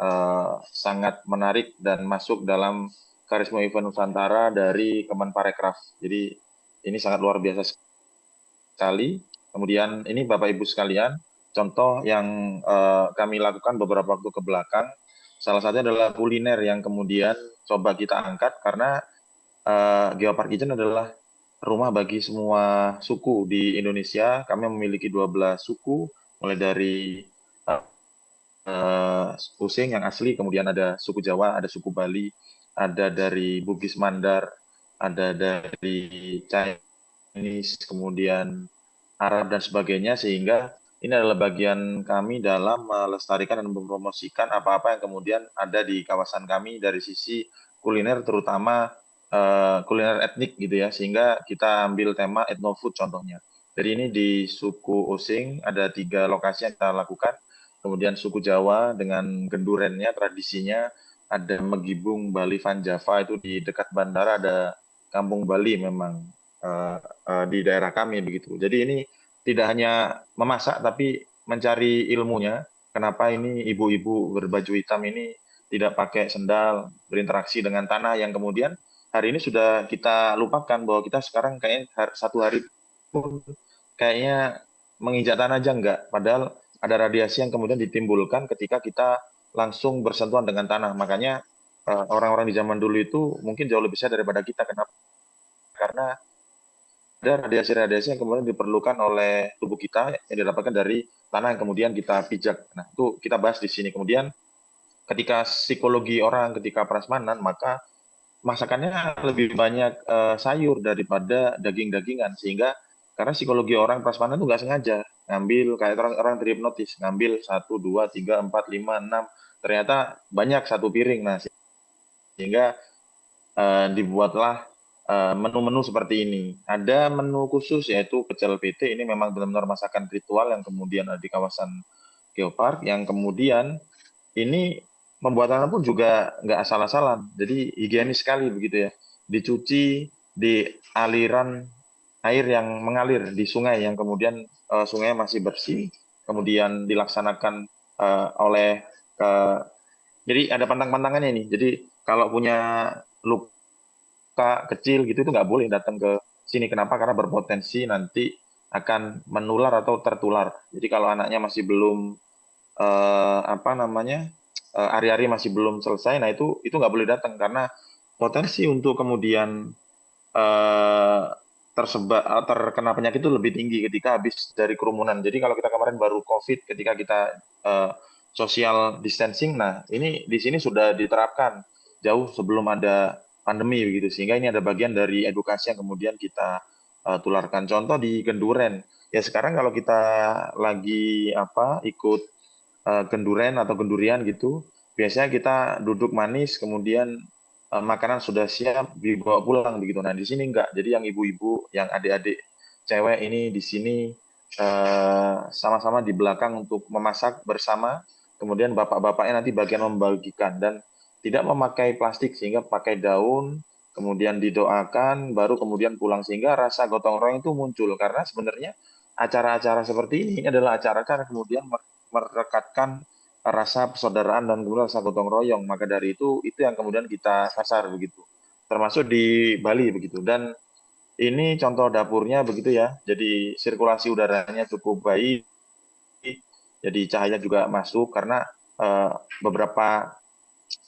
sangat menarik dan masuk dalam Karisma Event Nusantara dari Kemenparekraf. Jadi ini sangat luar biasa sekali. Kemudian ini Bapak Ibu sekalian, contoh yang kami lakukan beberapa waktu ke belakang, salah satunya adalah kuliner yang kemudian coba kita angkat karena Geopark Ijen adalah rumah bagi semua suku di Indonesia. Kami memiliki 12 suku, mulai dari Using yang asli, kemudian ada suku Jawa, ada suku Bali, ada dari Bugis Mandar, ada dari Chinese, kemudian Arab dan sebagainya, sehingga ini adalah bagian kami dalam melestarikan dan mempromosikan apa-apa yang kemudian ada di kawasan kami dari sisi kuliner, terutama kuliner etnik gitu ya, sehingga kita ambil tema ethnofood contohnya. Jadi ini di suku Osing ada 3 lokasi yang kita lakukan, kemudian suku Jawa dengan gendurennya, tradisinya, ada Megibung, Bali, Van Java, itu di dekat bandara ada Kampung Bali memang di daerah kami begitu. Jadi ini tidak hanya memasak tapi mencari ilmunya. Kenapa ini ibu-ibu berbaju hitam ini tidak pakai sendal, berinteraksi dengan tanah yang kemudian hari ini sudah kita lupakan bahwa kita sekarang kayaknya satu hari pun kayaknya menginjak tanah aja enggak. Padahal ada radiasi yang kemudian ditimbulkan ketika kita langsung bersentuhan dengan tanah. Makanya orang-orang di zaman dulu itu mungkin jauh lebih sehat daripada kita. Kenapa? Karena ada radiasi-radiasi yang kemudian diperlukan oleh tubuh kita yang didapatkan dari tanah yang kemudian kita pijak. Nah, itu kita bahas di sini. Kemudian ketika psikologi orang, ketika prasmanan, maka masakannya lebih banyak sayur daripada daging-dagingan. Sehingga karena psikologi orang prasmanan itu nggak sengaja ngambil kayak orang terhipnotis, ngambil 1, 2, 3, 4, 5, 6, ternyata banyak satu piring. Nah, sehingga dibuatlah menu-menu seperti ini. Ada menu khusus yaitu pecel PT, ini memang benar-benar masakan ritual yang kemudian ada di kawasan Geopark, yang kemudian ini pembuatannya pun juga nggak asal-asalan, jadi higienis sekali begitu ya. Dicuci di aliran air yang mengalir di sungai yang kemudian sungainya masih bersih, kemudian dilaksanakan oleh jadi ada pantang-pantangannya nih. Jadi kalau punya luka kecil gitu itu nggak boleh datang ke sini. Kenapa? Karena berpotensi nanti akan menular atau tertular. Jadi kalau anaknya masih belum hari-hari masih belum selesai, nah itu nggak boleh datang karena potensi untuk kemudian terkena penyakit itu lebih tinggi ketika habis dari kerumunan. Jadi kalau kita kemarin baru COVID, ketika kita social distancing, nah ini di sini sudah diterapkan jauh sebelum ada pandemi begitu, sehingga ini ada bagian dari edukasi yang kemudian kita tularkan. Contoh di Genduren, ya sekarang kalau kita lagi ikut genduren atau gendurian gitu, biasanya kita duduk manis, kemudian makanan sudah siap dibawa pulang begitu. Nah di sini enggak. Jadi yang ibu-ibu, yang adik-adik cewek ini di sini sama-sama di belakang untuk memasak bersama. Kemudian bapak-bapaknya nanti bagian membagikan dan tidak memakai plastik sehingga pakai daun, kemudian didoakan, baru kemudian pulang sehingga rasa gotong royong itu muncul karena sebenarnya acara-acara seperti ini adalah acara-acara kemudian merekatkan rasa persaudaraan dan kemudian rasa gotong royong. Maka dari itu yang kemudian kita sasar begitu. Termasuk di Bali begitu. Dan ini contoh dapurnya begitu ya. Jadi sirkulasi udaranya cukup baik. Jadi cahaya juga masuk karena beberapa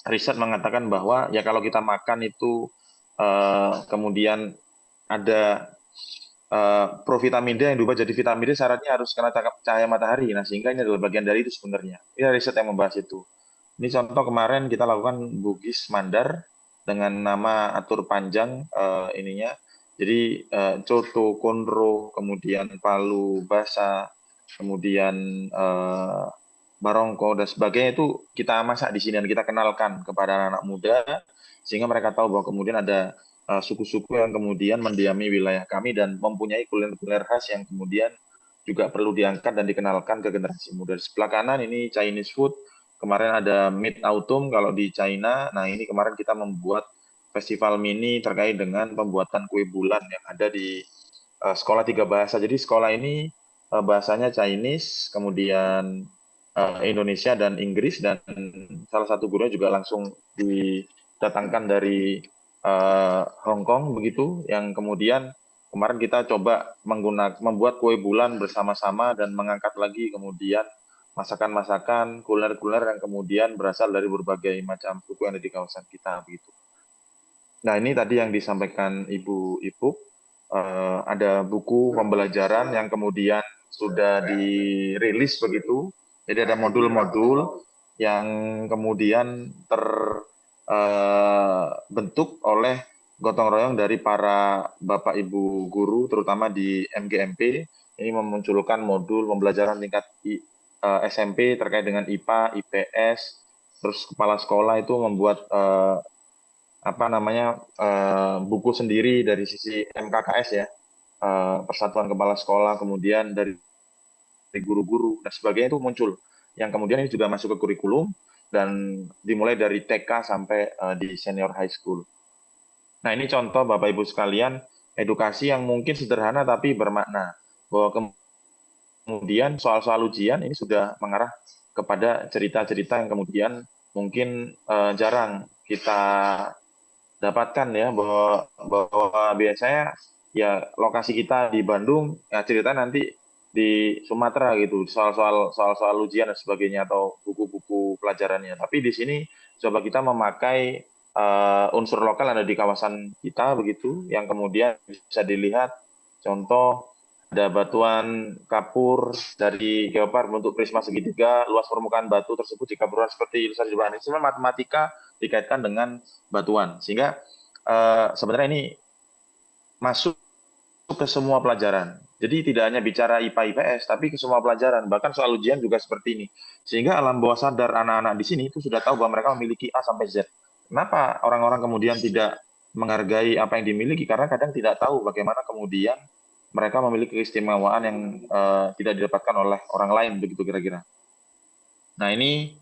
riset mengatakan bahwa ya kalau kita makan itu kemudian ada provitamin D yang diubah jadi vitamin D, syaratnya harus kena cahaya matahari. Nah, sehingga ini adalah bagian dari itu sebenarnya. Ini riset yang membahas itu. Ini contoh kemarin kita lakukan Bugis Mandar dengan nama atur panjang ininya. Jadi coto, konro, kemudian palu, basa, kemudian barongko dan sebagainya itu kita masak di sini dan kita kenalkan kepada anak-anak muda sehingga mereka tahu bahwa kemudian ada suku-suku yang kemudian mendiami wilayah kami dan mempunyai kuliner-kuliner khas yang kemudian juga perlu diangkat dan dikenalkan ke generasi muda. Di sebelah kanan ini Chinese food. Kemarin ada Mid Autumn kalau di China. Nah ini kemarin kita membuat festival mini terkait dengan pembuatan kue bulan yang ada di sekolah 3 bahasa. Jadi sekolah ini bahasanya Chinese, kemudian Indonesia dan Inggris, dan salah satu gurunya juga langsung di datangkan dari Hong Kong begitu, yang kemudian kemarin kita coba membuat kue bulan bersama-sama dan mengangkat lagi kemudian masakan-masakan, kuliner-kuliner yang kemudian berasal dari berbagai macam suku yang ada di kawasan kita begitu. Nah, ini tadi yang disampaikan Ibu Ipuk, ada buku pembelajaran yang kemudian sudah dirilis begitu. Jadi ada modul-modul yang kemudian terbentuk oleh gotong royong dari para Bapak Ibu guru, terutama di MGMP. Ini memunculkan modul pembelajaran tingkat SMP terkait dengan IPA, IPS, terus kepala sekolah itu membuat buku sendiri dari sisi MKKS ya, Persatuan Kepala Sekolah, kemudian dari guru-guru dan sebagainya itu muncul, yang kemudian ini juga masuk ke kurikulum dan dimulai dari TK sampai di senior high school. Nah, ini contoh Bapak Ibu sekalian, edukasi yang mungkin sederhana tapi bermakna, bahwa kemudian soal-soal ujian ini sudah mengarah kepada cerita-cerita yang kemudian mungkin jarang kita dapatkan ya, bahwa biasanya ya lokasi kita di Bandung, ya cerita nanti di Sumatera gitu, soal ujian dan sebagainya atau buku-buku pelajarannya. Tapi di sini coba kita memakai unsur lokal yang ada di kawasan kita begitu, yang kemudian bisa dilihat contoh ada batuan kapur dari Geopark bentuk prisma segitiga, luas permukaan batu tersebut jika berulang seperti ilustrasi di bawah ini. Semua matematika dikaitkan dengan batuan, sehingga sebenarnya ini masuk ke semua pelajaran. Jadi tidak hanya bicara IPA IPS, tapi ke semua pelajaran. Bahkan soal ujian juga seperti ini. Sehingga alam bawah sadar anak-anak di sini itu sudah tahu bahwa mereka memiliki A sampai Z. Kenapa orang-orang kemudian tidak menghargai apa yang dimiliki? Karena kadang tidak tahu bagaimana kemudian mereka memiliki keistimewaan yang tidak didapatkan oleh orang lain, begitu kira-kira. Nah, ini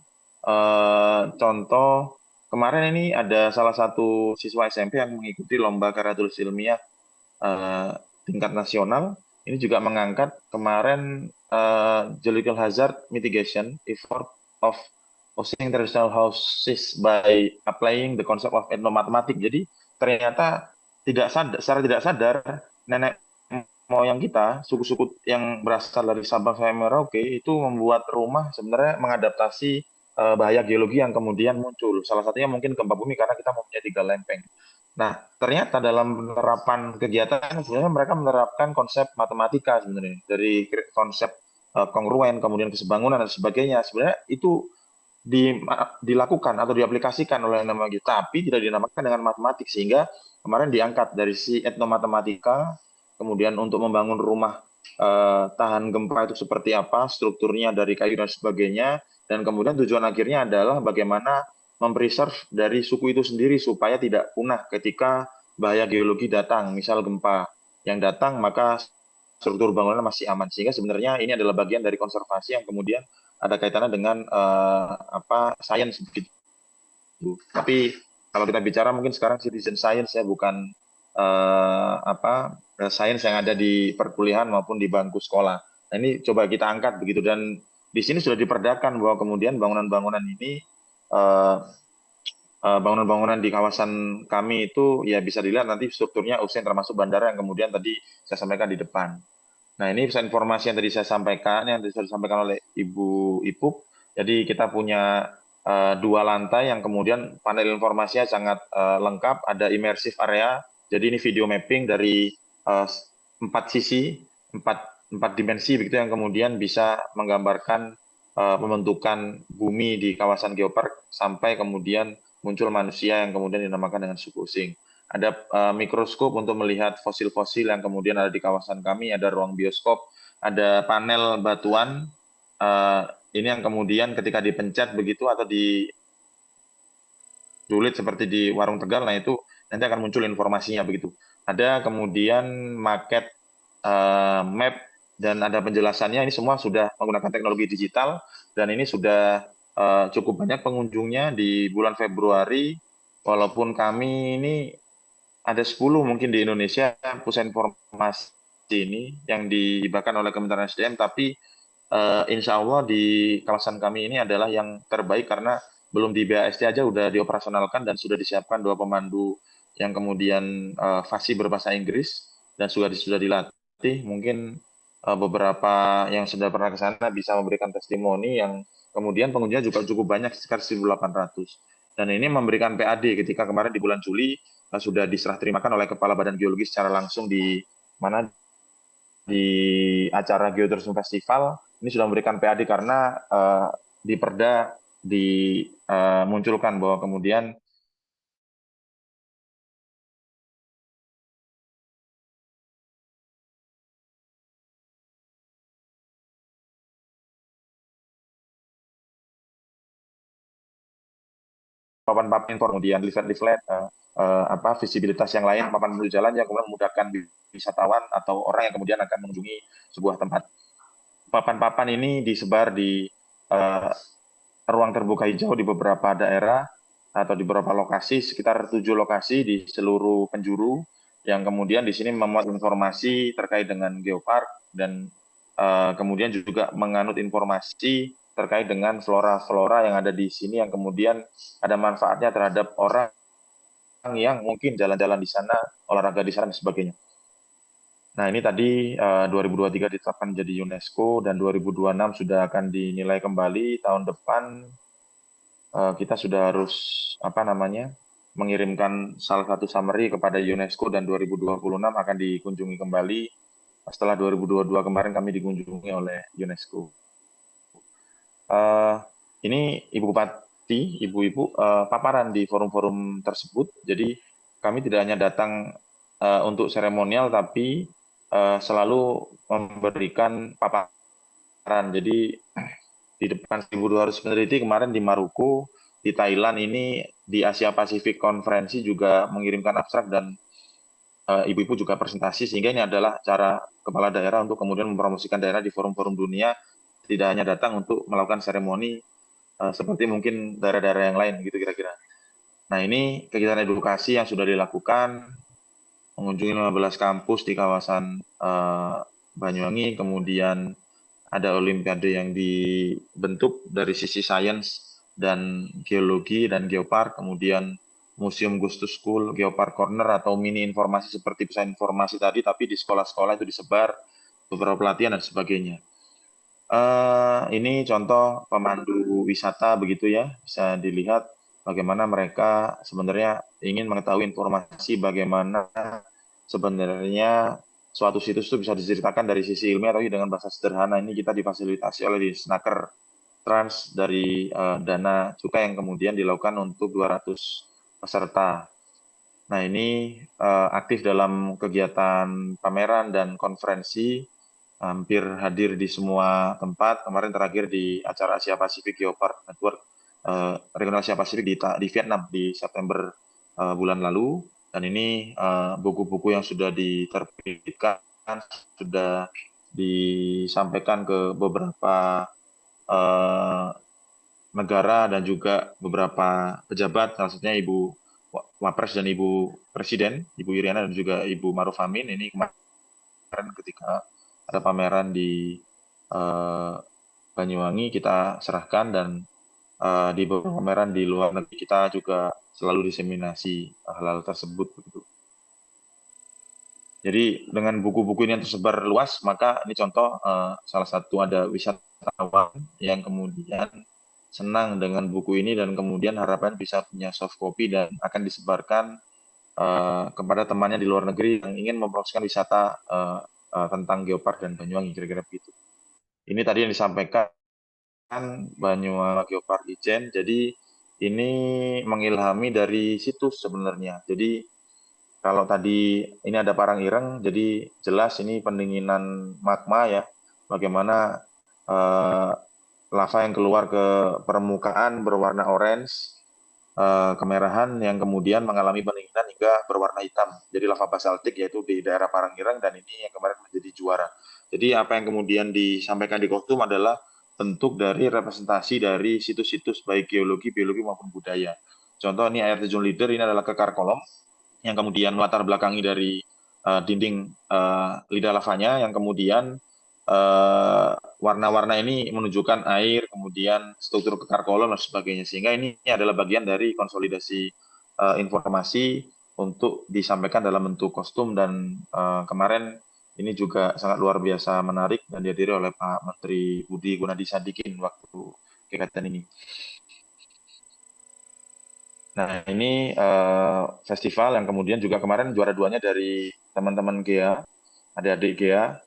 contoh kemarin ini ada salah satu siswa SMP yang mengikuti lomba karya tulis ilmiah tingkat nasional. Ini juga mengangkat kemarin geological hazard mitigation effort of hosting traditional houses by applying the concept of ethnomathematics. Jadi ternyata secara tidak sadar nenek moyang kita, suku-suku yang berasal dari Sabang sampai Merauke itu membuat rumah sebenarnya mengadaptasi bahaya geologi yang kemudian muncul. Salah satunya mungkin gempa bumi karena kita mempunyai 3 lempeng. Nah, ternyata dalam penerapan kegiatan sebenarnya mereka menerapkan konsep matematika sebenarnya dari konsep kongruen, kemudian kesebangunan dan sebagainya. Sebenarnya itu dilakukan atau diaplikasikan oleh nama kita, tapi tidak dinamakan dengan matematik, sehingga kemarin diangkat dari si etnomatematika. Kemudian untuk membangun rumah tahan gempa itu seperti apa, strukturnya dari kayu dan sebagainya, dan kemudian tujuan akhirnya adalah bagaimana mempreserve dari suku itu sendiri supaya tidak punah ketika bahaya geologi datang, misal gempa yang datang maka struktur bangunan masih aman, sehingga sebenarnya ini adalah bagian dari konservasi yang kemudian ada kaitannya dengan sains begitu. Tapi kalau kita bicara mungkin sekarang citizen science ya, bukan sains yang ada di perkuliahan maupun di bangku sekolah. Nah, ini coba kita angkat begitu, dan di sini sudah diperdakan bahwa kemudian bangunan-bangunan ini bangunan-bangunan di kawasan kami itu ya bisa dilihat nanti strukturnya usin termasuk bandara yang kemudian tadi saya sampaikan di depan. Nah, ini bisa informasi yang tadi saya sampaikan, yang tadi sudah disampaikan oleh Ibu Ipuk. Jadi kita punya 2 lantai yang kemudian panel informasinya sangat lengkap, ada immersive area. Jadi ini video mapping dari 4 sisi, 4 dimensi begitu, yang kemudian bisa menggambarkan pembentukan bumi di kawasan Geopark sampai kemudian muncul manusia yang kemudian dinamakan dengan suku Osing. Ada mikroskop untuk melihat fosil-fosil yang kemudian ada di kawasan kami, ada ruang bioskop, ada panel batuan, ini yang kemudian ketika dipencet begitu atau didulit seperti di warung Tegal, nah itu nanti akan muncul informasinya begitu. Ada kemudian maket map dan ada penjelasannya, ini semua sudah menggunakan teknologi digital, dan ini sudah cukup banyak pengunjungnya di bulan Februari, walaupun kami ini ada 10 mungkin di Indonesia pusat informasi ini yang dihibahkan oleh Kementerian SDM, tapi insya Allah di kawasan kami ini adalah yang terbaik karena belum di BAST aja udah dioperasionalkan dan sudah disiapkan 2 pemandu yang kemudian fasih berbahasa Inggris dan sudah dilatih. Mungkin beberapa yang sudah pernah ke sana bisa memberikan testimoni yang kemudian pengunjungnya juga cukup banyak, sekitar 1.800. Dan ini memberikan PAD ketika kemarin di bulan Juli sudah diserah terimakan oleh Kepala Badan Geologi secara langsung di mana di acara Geotourism Festival. Ini sudah memberikan PAD karena di Perda dimunculkan bahwa kemudian papan-papan informasi, kemudian leaflet-leaflet, visibilitas yang lain, papan petunjuk jalan yang kemudian memudahkan wisatawan atau orang yang kemudian akan mengunjungi sebuah tempat. Papan-papan ini disebar di ruang terbuka hijau di beberapa daerah atau di beberapa lokasi, sekitar 7 lokasi di seluruh penjuru, yang kemudian di sini memuat informasi terkait dengan geopark dan kemudian juga menganut informasi terkait dengan flora-flora yang ada di sini yang kemudian ada manfaatnya terhadap orang yang mungkin jalan-jalan di sana, olahraga di sana dan sebagainya. Nah, ini tadi 2023 ditetapkan menjadi UNESCO dan 2026 sudah akan dinilai kembali. Tahun depan kita sudah harus mengirimkan salah satu summary kepada UNESCO dan 2026 akan dikunjungi kembali. Setelah 2022 kemarin kami dikunjungi oleh UNESCO. Ini Ibu Bupati, Ibu-Ibu paparan di forum-forum tersebut. Jadi kami tidak hanya datang untuk seremonial, tapi selalu memberikan paparan. Jadi di depan 1.200 peneliti kemarin di Maluku, di Thailand ini, di Asia Pasifik konferensi juga mengirimkan abstrak dan ibu-ibu juga presentasi, sehingga ini adalah cara kepala daerah untuk kemudian mempromosikan daerah di forum-forum dunia, tidak hanya datang untuk melakukan seremoni seperti mungkin daerah-daerah yang lain gitu kira-kira. Nah, ini kegiatan edukasi yang sudah dilakukan, mengunjungi 15 kampus di kawasan Banyuwangi, kemudian ada olimpiade yang dibentuk dari sisi sains dan geologi dan geopark, kemudian Museum Ghost to School, Geopark Corner atau mini informasi seperti pusat informasi tadi, tapi di sekolah-sekolah itu disebar beberapa pelatihan dan sebagainya. Ini contoh pemandu wisata begitu ya, bisa dilihat bagaimana mereka sebenarnya ingin mengetahui informasi bagaimana sebenarnya suatu situs itu bisa diceritakan dari sisi ilmiah tapi dengan bahasa sederhana. Ini kita difasilitasi oleh di Snaker Trans dari dana cukai yang kemudian dilakukan untuk 200 peserta. Nah, ini aktif dalam kegiatan pameran dan konferensi, hampir hadir di semua tempat. Kemarin terakhir di acara Asia Pacific Geopark Network Regional Asia Pasifik di Vietnam di September bulan lalu. Dan ini buku-buku yang sudah diterbitkan, sudah disampaikan ke beberapa negara dan juga beberapa pejabat, salah satunya Ibu Wapres dan Ibu Presiden, Ibu Iriana dan juga Ibu Maruf Amin. Ini kemarin ketika ada pameran di Banyuwangi kita serahkan, dan di beberapa pameran di luar negeri kita juga selalu diseminasi hal-hal tersebut begitu. Jadi dengan buku-buku ini yang tersebar luas, maka ini contoh salah satu ada wisatawan yang kemudian senang dengan buku ini dan kemudian harapan bisa punya soft copy dan akan disebarkan kepada temannya di luar negeri yang ingin mempromosikan wisata tentang Geopark dan Banyuwangi, kira-kira begitu. Ini tadi yang disampaikan Banyuwangi Geopark Ijen. Jadi ini mengilhami dari situs sebenarnya. Jadi kalau tadi ini ada Parang Ireng, jadi jelas ini pendinginan magma ya, bagaimana lava yang keluar ke permukaan berwarna orange, kemerahan yang kemudian mengalami pendinginan hingga berwarna hitam. Jadi lava basaltik yaitu di daerah Parangirang, dan ini yang kemarin menjadi juara. Jadi apa yang kemudian disampaikan di kostum adalah bentuk dari representasi dari situs-situs baik geologi, biologi maupun budaya. Contoh ini air terjun leader, ini adalah kekar kolom yang kemudian melatar belakangi dari dinding lidah lavanya yang kemudian warna-warna ini menunjukkan air, kemudian struktur kekar kolom dan sebagainya. Sehingga ini adalah bagian dari konsolidasi informasi untuk disampaikan dalam bentuk kostum, dan kemarin ini juga sangat luar biasa menarik dan dihadiri oleh Pak Menteri Budi Gunadi Sadikin waktu kegiatan ini. Nah, ini festival yang kemudian juga kemarin juara 2-nya dari teman-teman GEA, adik-adik GEA,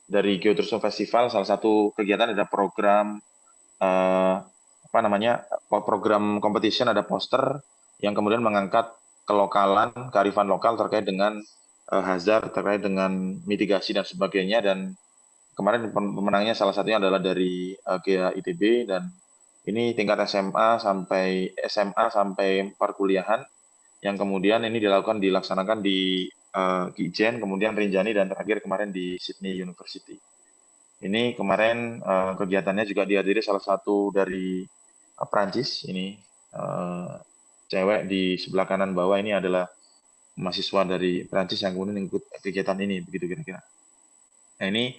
dari Geotourism Festival. Salah satu kegiatan ada program program competition, ada poster yang kemudian mengangkat kelokalan, kearifan lokal terkait dengan hazard, terkait dengan mitigasi dan sebagainya. Dan kemarin pemenangnya salah satunya adalah dari GEA ITB, dan ini tingkat SMA sampai perkuliahan yang kemudian ini dilaksanakan di Kijen, kemudian Rinjani, dan terakhir kemarin di Sydney University. Ini kemarin kegiatannya juga dihadiri salah satu dari Prancis, ini cewek di sebelah kanan bawah ini adalah mahasiswa dari Prancis yang kemudian ikut kegiatan ini, begitu kira-kira. Nah, ini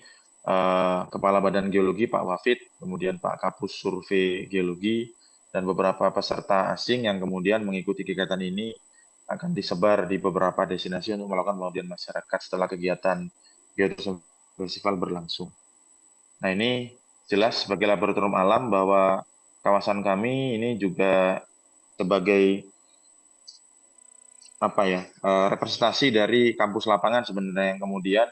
Kepala Badan Geologi Pak Wafid, kemudian Pak Kapus Survei Geologi, dan beberapa peserta asing yang kemudian mengikuti kegiatan ini akan disebar di beberapa destinasi untuk melakukan pengabdian masyarakat setelah kegiatan Geotourism Festival berlangsung. Nah, ini jelas sebagai laboratorium alam bahwa kawasan kami ini juga sebagai representasi dari kampus lapangan sebenarnya, yang kemudian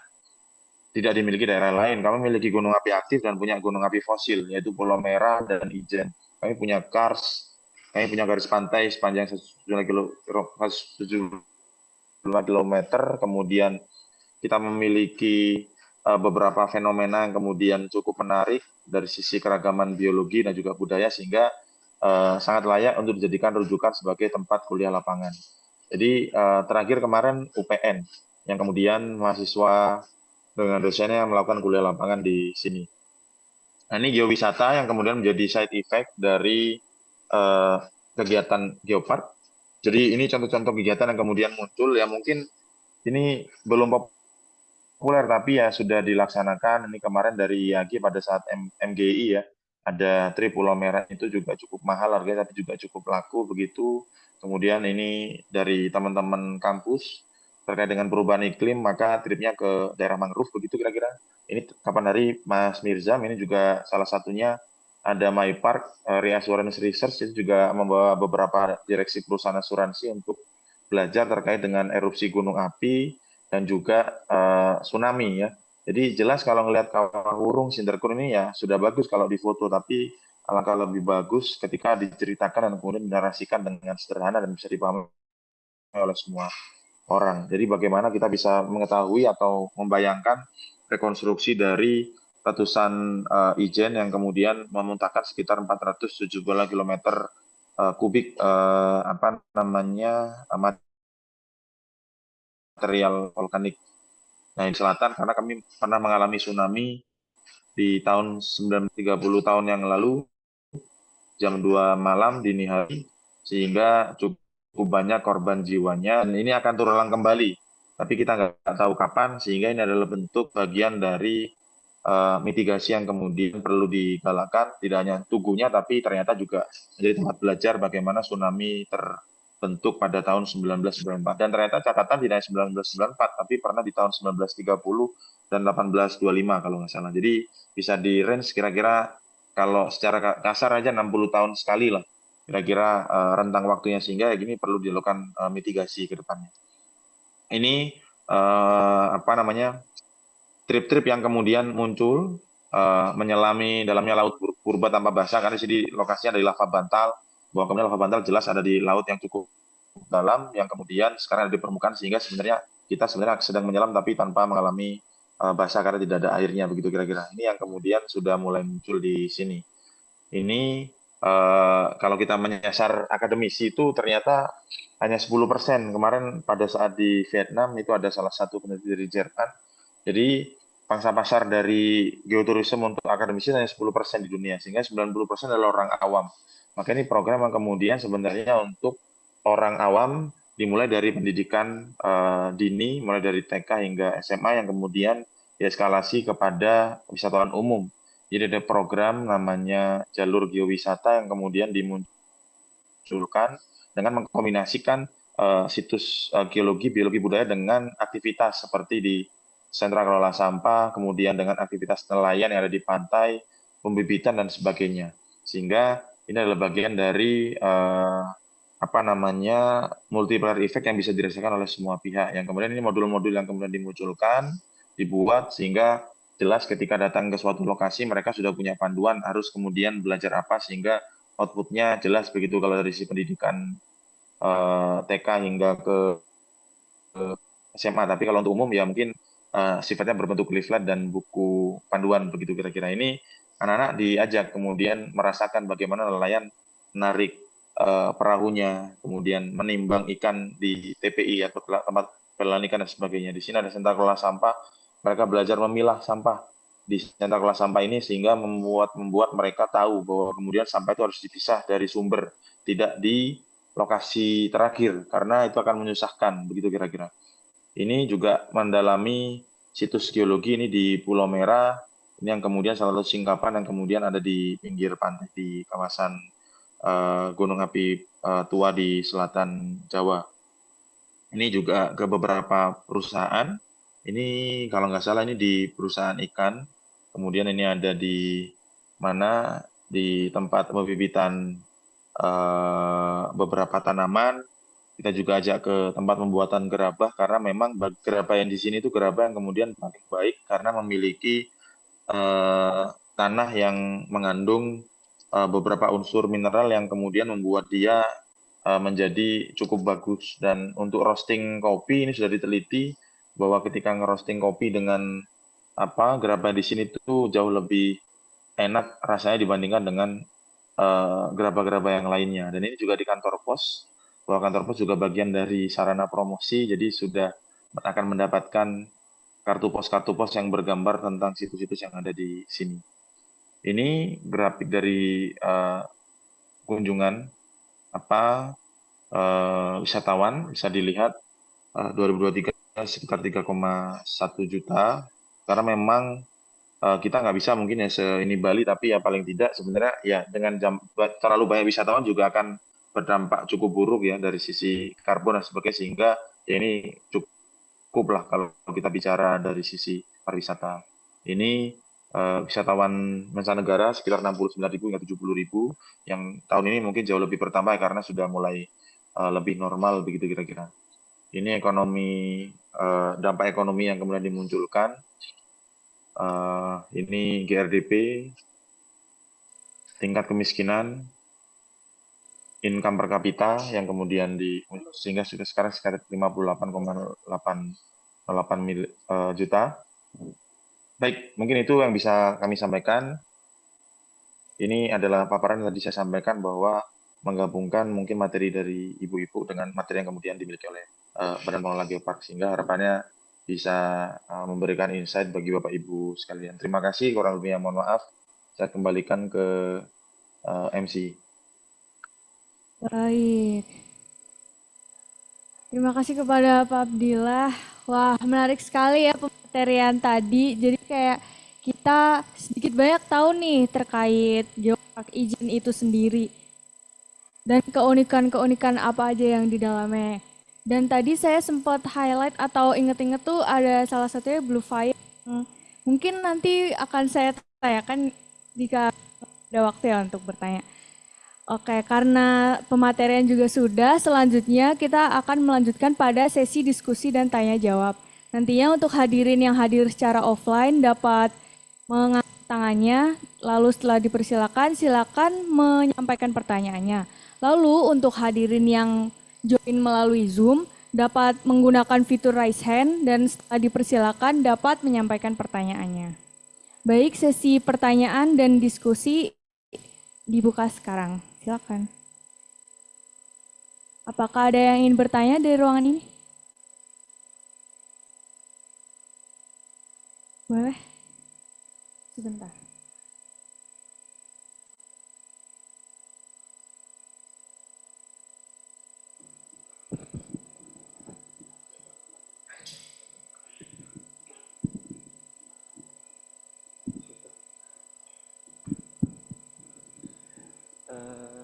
tidak dimiliki daerah lain. Kami memiliki gunung api aktif dan punya gunung api fosil, yaitu Pulau Merah dan Ijen. Kami punya kars, kami punya garis pantai sepanjang 175 km, kemudian kita memiliki beberapa fenomena yang kemudian cukup menarik dari sisi keragaman biologi dan juga budaya, sehingga sangat layak untuk dijadikan rujukan sebagai tempat kuliah lapangan. Jadi terakhir kemarin UPN, yang kemudian mahasiswa dengan dosennya melakukan kuliah lapangan di sini. Nah, ini geowisata yang kemudian menjadi side effect dari kegiatan geopark. Jadi ini contoh-contoh kegiatan yang kemudian muncul, ya mungkin ini belum populer tapi ya sudah dilaksanakan. Ini kemarin dari IAG pada saat MGI ya, ada trip Pulau Merah, itu juga cukup mahal harganya tapi juga cukup laku begitu. Kemudian ini dari teman-teman kampus terkait dengan perubahan iklim, maka tripnya ke daerah mangrove begitu kira-kira. Ini kapan hari Mas Mirzam, ini juga salah satunya ada My Park Reassurance Research, itu juga membawa beberapa direksi perusahaan asuransi untuk belajar terkait dengan erupsi gunung api dan juga tsunami ya. Jadi jelas kalau ngelihat Kawah Wurung, Sinderkur ini ya sudah bagus kalau difoto, tapi alangkah lebih bagus ketika diceritakan dan kemudian dinarasikan dengan sederhana dan bisa dipahami oleh semua orang. Jadi bagaimana kita bisa mengetahui atau membayangkan rekonstruksi dari letusan Ijen yang kemudian memuntahkan sekitar 470 km kubik material vulkanik. Nah, di selatan, karena kami pernah mengalami tsunami di tahun 930 tahun yang lalu, jam 2 malam dini hari, sehingga cukup banyak korban jiwanya, dan ini akan terulang kembali. Tapi kita nggak tahu kapan, sehingga ini adalah bentuk bagian dari mitigasi yang kemudian perlu digalakkan, tidak hanya tugunya, tapi ternyata juga menjadi tempat belajar bagaimana tsunami terbentuk pada tahun 1994. Dan ternyata catatan tidak hanya 1994, tapi pernah di tahun 1930 dan 1825 kalau nggak salah. Jadi bisa di range kira-kira kalau secara kasar aja 60 tahun sekali lah kira-kira rentang waktunya, sehingga ya gini perlu dilakukan mitigasi ke depannya. Ini trip-trip yang kemudian muncul menyelami dalamnya laut purba tanpa basah, karena di sini lokasinya dari lava bantal, bahwa kemudian lava bantal jelas ada di laut yang cukup dalam, yang kemudian sekarang ada di permukaan, sehingga sebenarnya kita sedang menyelam tapi tanpa mengalami basah karena tidak ada airnya, begitu kira-kira. Ini yang kemudian sudah mulai muncul di sini. Ini kalau kita menyasar akademisi itu ternyata hanya 10%. Kemarin pada saat di Vietnam itu ada salah satu peneliti dari Jerman. Jadi pangsa pasar dari geoturism untuk akademisi hanya 10% di dunia, sehingga 90% adalah orang awam. Maka ini program yang kemudian sebenarnya untuk orang awam, dimulai dari pendidikan dini, mulai dari TK hingga SMA, yang kemudian dieskalasi kepada wisatawan umum. Jadi ada program namanya jalur geowisata yang kemudian dimunculkan dengan mengkombinasikan situs geologi, biologi budaya dengan aktivitas seperti di sentra kelola sampah, kemudian dengan aktivitas nelayan yang ada di pantai, pembibitan dan sebagainya. Sehingga ini adalah bagian dari multiplier effect yang bisa dirasakan oleh semua pihak. Yang kemudian ini modul-modul yang kemudian dimunculkan, dibuat sehingga jelas ketika datang ke suatu lokasi mereka sudah punya panduan harus kemudian belajar apa sehingga outputnya jelas begitu kalau dari sisi pendidikan TK hingga ke SMA. Tapi kalau untuk umum ya mungkin sifatnya berbentuk leaflet dan buku panduan begitu kira-kira. Ini anak-anak diajak kemudian merasakan bagaimana nelayan menarik perahunya, kemudian menimbang ikan di TPI atau tempat pelelangan ikan dan sebagainya. Di sini ada sentra kelola sampah, mereka belajar memilah sampah di sentra kelola sampah ini sehingga membuat mereka tahu bahwa kemudian sampah itu harus dipisah dari sumber, tidak di lokasi terakhir karena itu akan menyusahkan begitu kira-kira. Ini juga mendalami situs geologi ini di Pulau Merah, ini yang kemudian salah satu singkapan yang kemudian ada di pinggir pantai di kawasan gunung api tua di selatan Jawa. Ini juga ke beberapa perusahaan, ini kalau nggak salah ini di perusahaan ikan, kemudian ini ada di mana di tempat pembibitan beberapa tanaman. Kita juga ajak ke tempat pembuatan gerabah karena memang gerabah yang di sini itu gerabah yang kemudian paling baik karena memiliki tanah yang mengandung beberapa unsur mineral yang kemudian membuat dia menjadi cukup bagus. Dan untuk roasting kopi ini sudah diteliti bahwa ketika ngerosting kopi dengan gerabah di sini itu jauh lebih enak rasanya dibandingkan dengan gerabah-gerabah yang lainnya. Dan ini juga di kantor pos, bahwa kantor pos juga bagian dari sarana promosi, jadi sudah akan mendapatkan kartu pos yang bergambar tentang situs-situs yang ada di sini. Ini grafik dari kunjungan wisatawan, bisa dilihat 2023 sekitar 3,1 juta, karena memang kita nggak bisa mungkin ya ini Bali, tapi ya paling tidak sebenarnya ya dengan terlalu banyak wisatawan juga akan berdampak cukup buruk ya dari sisi karbon dan sebagainya, sehingga ya ini cukup lah kalau kita bicara dari sisi pariwisata. Ini wisatawan mancanegara sekitar 69.000 hingga 70.000, yang tahun ini mungkin jauh lebih bertambah karena sudah mulai lebih normal begitu kira-kira. Ini dampak ekonomi yang kemudian dimunculkan. Ini GRDP, tingkat kemiskinan, income per kapita yang kemudian sehingga sudah sekarang sekitar 58,8 juta. Baik, mungkin itu yang bisa kami sampaikan. Ini adalah paparan yang tadi saya sampaikan bahwa menggabungkan mungkin materi dari ibu-ibu dengan materi yang kemudian dimiliki oleh Badan Pengelola Geopark, sehingga harapannya bisa memberikan insight bagi Bapak Ibu sekalian. Terima kasih, kurang lebihnya mohon maaf. Saya kembalikan ke MC. Baik. Terima kasih kepada Pak Abdillah. Wah, menarik sekali ya pematerian tadi. Jadi kayak kita sedikit banyak tahu nih terkait geopark izin itu sendiri. Dan keunikan-keunikan apa aja yang di dalamnya. Dan tadi saya sempat highlight atau inget-inget tuh ada salah satunya Blue Fire. Mungkin nanti akan saya tanyakan jika ada waktu ya untuk bertanya. Oke, karena pematerian juga sudah, selanjutnya kita akan melanjutkan pada sesi diskusi dan tanya jawab. Nantinya untuk hadirin yang hadir secara offline dapat mengangkat tangannya, lalu setelah dipersilakan, silakan menyampaikan pertanyaannya. Lalu untuk hadirin yang join melalui Zoom, dapat menggunakan fitur raise hand dan setelah dipersilakan dapat menyampaikan pertanyaannya. Baik, sesi pertanyaan dan diskusi dibuka sekarang. Silakan. Apakah ada yang ingin bertanya dari ruangan ini? Boleh? Sebentar. Eh,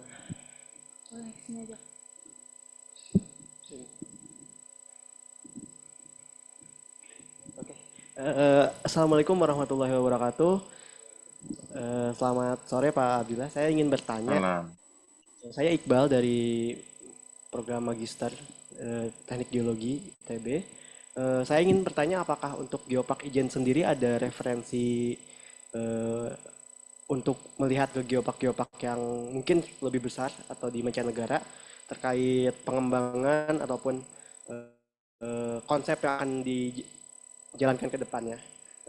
Boleh, sini aja. Oke. Assalamualaikum warahmatullahi wabarakatuh. Selamat sore Pak Abdillah. Saya ingin bertanya. Malam. Saya Iqbal dari program Magister Teknik Geologi ITB. Saya ingin bertanya apakah untuk Geopark Ijen sendiri ada referensi eh, untuk melihat ke geopark-geopark yang mungkin lebih besar atau di mancanegara terkait pengembangan ataupun konsep yang akan dijalankan ke depannya.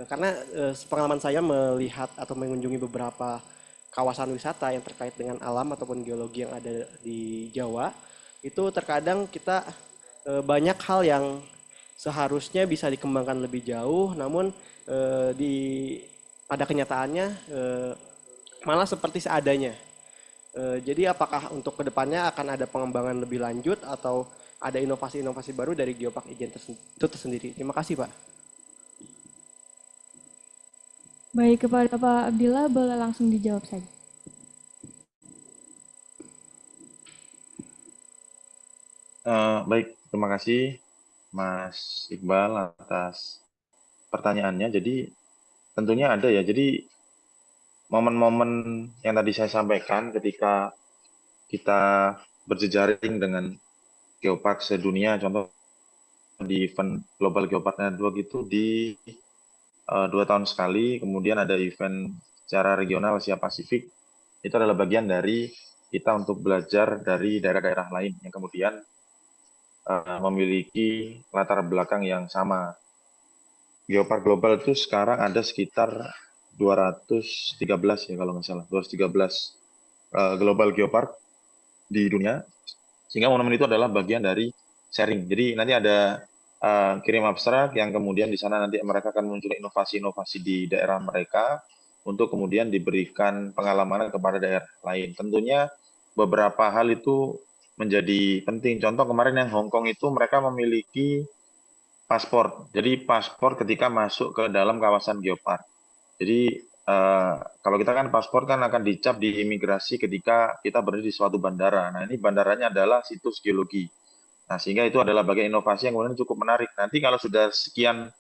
Karena pengalaman saya melihat atau mengunjungi beberapa kawasan wisata yang terkait dengan alam ataupun geologi yang ada di Jawa, itu terkadang kita banyak hal yang seharusnya bisa dikembangkan lebih jauh, namun di pada kenyataannya malah seperti seadanya. Jadi apakah untuk kedepannya akan ada pengembangan lebih lanjut atau ada inovasi-inovasi baru dari Geopark Ijen itu tersendiri? Terima kasih Pak. Baik, kepada Pak Abdillah boleh langsung dijawab saja. Baik, terima kasih Mas Iqbal atas pertanyaannya. Jadi tentunya ada ya. Jadi momen-momen yang tadi saya sampaikan ketika kita berjejaring dengan geopark sedunia, contoh di event Global Geopark Network itu di 2 tahun sekali, kemudian ada event secara regional Asia Pasifik, itu adalah bagian dari kita untuk belajar dari daerah-daerah lain yang kemudian memiliki latar belakang yang sama. Geopark global itu sekarang ada sekitar 213 ya kalau nggak salah, 213 global geopark di dunia, sehingga monumen itu adalah bagian dari sharing. Jadi nanti ada kirim abstrak yang kemudian di sana nanti mereka akan muncul inovasi-inovasi di daerah mereka untuk kemudian diberikan pengalaman kepada daerah lain. Tentunya beberapa hal itu menjadi penting. Contoh kemarin yang Hong Kong itu mereka memiliki paspor. Jadi paspor ketika masuk ke dalam kawasan geopark. Jadi kalau kita kan paspor kan akan dicap di imigrasi ketika kita berada di suatu bandara. Nah ini bandaranya adalah situs geologi. Nah sehingga itu adalah bagian inovasi yang kemudian cukup menarik. Nanti kalau sudah sekian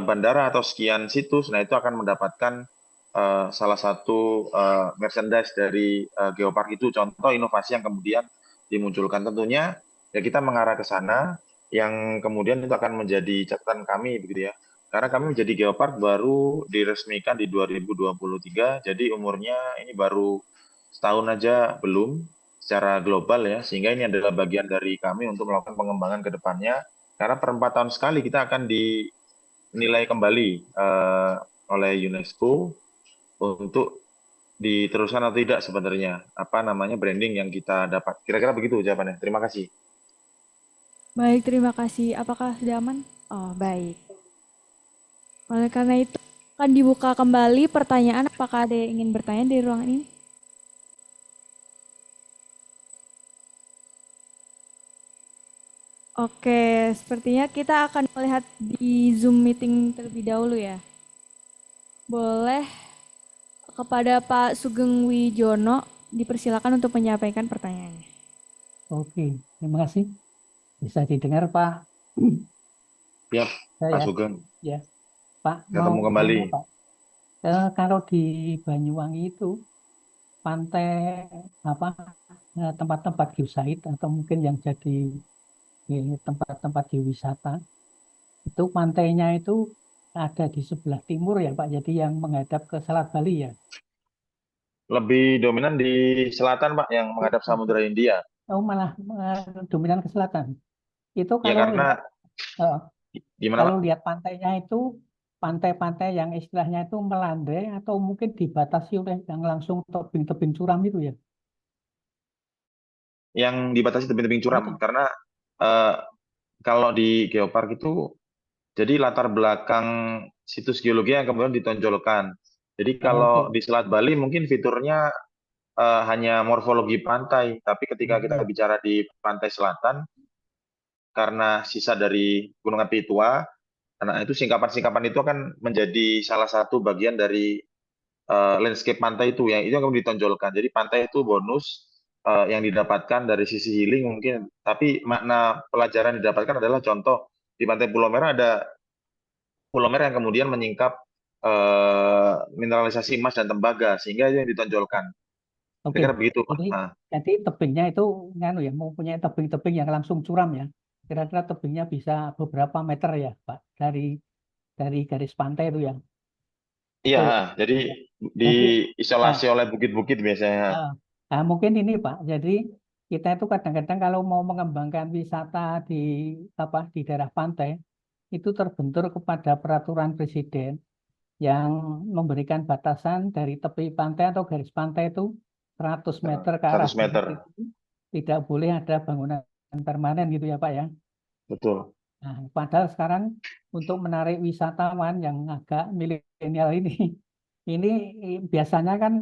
bandara atau sekian situs, nah itu akan mendapatkan salah satu merchandise dari geopark itu. Contoh inovasi yang kemudian dimunculkan tentunya ya kita mengarah ke sana yang kemudian itu akan menjadi catatan kami begitu ya. Karena kami menjadi geopark baru diresmikan di 2023, jadi umurnya ini baru setahun aja belum secara global ya, sehingga ini adalah bagian dari kami untuk melakukan pengembangan ke depannya. Karena per 4 tahun sekali kita akan dinilai kembali oleh UNESCO untuk diteruskan atau tidak sebenarnya apa namanya branding yang kita dapat. Kira-kira begitu jawabannya. Terima kasih. Baik, terima kasih. Apakah sudah aman? Oh, baik. Oleh karena itu, akan dibuka kembali pertanyaan. Apakah ada yang ingin bertanya di ruangan ini? Oke, sepertinya kita akan melihat di Zoom meeting terlebih dahulu ya. Boleh kepada Pak Sugeng Wijono dipersilakan untuk menyampaikan pertanyaannya. Oke, terima kasih. Bisa didengar, Pak? Siap, Pak Ya, Sugeng. ya. Pak, Ketemu mau kembali. tanya, Pak. Kalau di Banyuwangi itu pantai apa tempat-tempat geosite atau mungkin yang jadi tempat-tempat geowisata itu pantainya itu ada di sebelah timur ya, Pak. Jadi yang menghadap ke Selat Bali ya. Lebih dominan di selatan, Pak, yang menghadap Samudra India. Oh, malah dominan ke selatan. Itu Ya kalau karena eh, gimana, kalau Pak? lihat pantainya itu pantai-pantai yang istilahnya itu melandai atau mungkin dibatasi oleh yang langsung tebing-tebing curam itu ya. Yang dibatasi tebing-tebing curam Itu. karena eh, kalau di geopark itu jadi latar belakang situs geologi yang kemudian ditonjolkan. Jadi kalau Oke. di Selat Bali mungkin fiturnya hanya morfologi pantai, tapi ketika kita Hmm. bicara di pantai selatan, karena sisa dari Gunung Api Tua, karena itu singkapan-singkapan itu akan menjadi salah satu bagian dari landscape pantai itu yang akan ditonjolkan. Jadi pantai itu bonus yang didapatkan dari sisi healing mungkin, tapi makna pelajaran yang didapatkan adalah contoh di Pantai Pulau Merah ada pulau merah yang kemudian menyingkap mineralisasi emas dan tembaga sehingga itu yang ditonjolkan. Oke, Kira-kira begitu, Pak. jadi Nah, jadi tebingnya itu nganu ya, mempunyai tebing-tebing yang langsung curam ya. Kira-kira tebingnya bisa beberapa meter ya, Pak, dari garis pantai itu ya. iya, Betul. jadi Ya. Jadi diisolasi ah, oleh bukit-bukit biasanya. ah, mungkin ini Pak. Jadi kita itu kadang-kadang kalau mau mengembangkan wisata di di daerah pantai itu terbentur kepada peraturan presiden yang memberikan batasan dari tepi pantai atau garis pantai itu 100 meter ke arah 100 bukit meter, itu tidak boleh ada bangunan permanen gitu ya Pak ya. betul. Nah, padahal sekarang untuk menarik wisatawan yang agak milenial ini, ini biasanya kan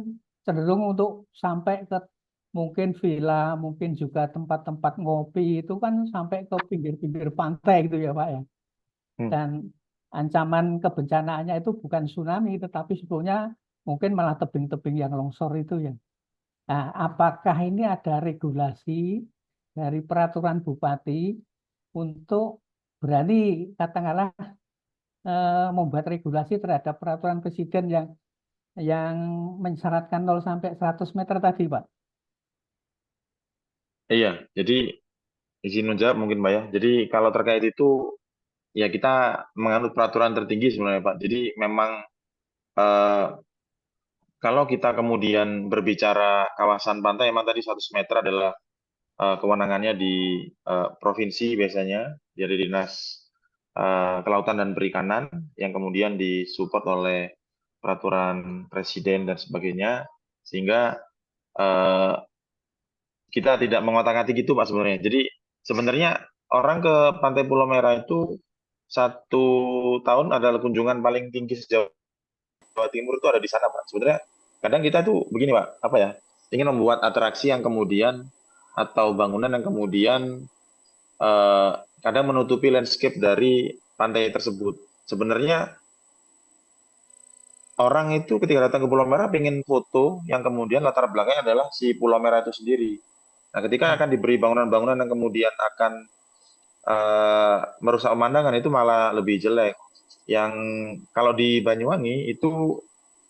cenderung untuk sampai ke mungkin villa, mungkin juga tempat-tempat ngopi itu kan sampai ke pinggir-pinggir pantai gitu ya Pak ya. Hmm. Dan ancaman kebencanaannya itu bukan tsunami, tetapi sebetulnya mungkin malah tebing-tebing yang longsor itu ya. Nah, apakah ini ada regulasi dari peraturan bupati untuk berani katakanlah membuat regulasi terhadap peraturan presiden yang mensyaratkan 0 sampai 100 meter tadi, Pak? Iya, jadi izin menjawab mungkin, Mbak ya. Jadi kalau terkait itu, ya kita menganut peraturan tertinggi sebenarnya, Pak. Jadi memang eh, kalau kita kemudian berbicara kawasan pantai, memang tadi 100 meter adalah kewenangannya di provinsi biasanya, dari Dinas Kelautan dan Perikanan, yang kemudian disupport oleh peraturan presiden dan sebagainya, sehingga eh, kita tidak mengotak-atik gitu Pak sebenarnya. Jadi sebenarnya orang ke Pantai Pulau Merah itu 1 tahun adalah kunjungan paling tinggi sejauh Jawa Timur itu ada di sana Pak. Sebenarnya kadang kita tuh begini Pak, apa ya, ingin membuat atraksi yang kemudian atau bangunan yang kemudian eh, kadang menutupi landscape dari pantai tersebut. Sebenarnya orang itu ketika datang ke Pulau Merah pengen foto yang kemudian latar belakangnya adalah si Pulau Merah itu sendiri. Nah, ketika akan diberi bangunan-bangunan yang kemudian akan merusak pemandangan itu malah lebih jelek. Yang kalau di Banyuwangi itu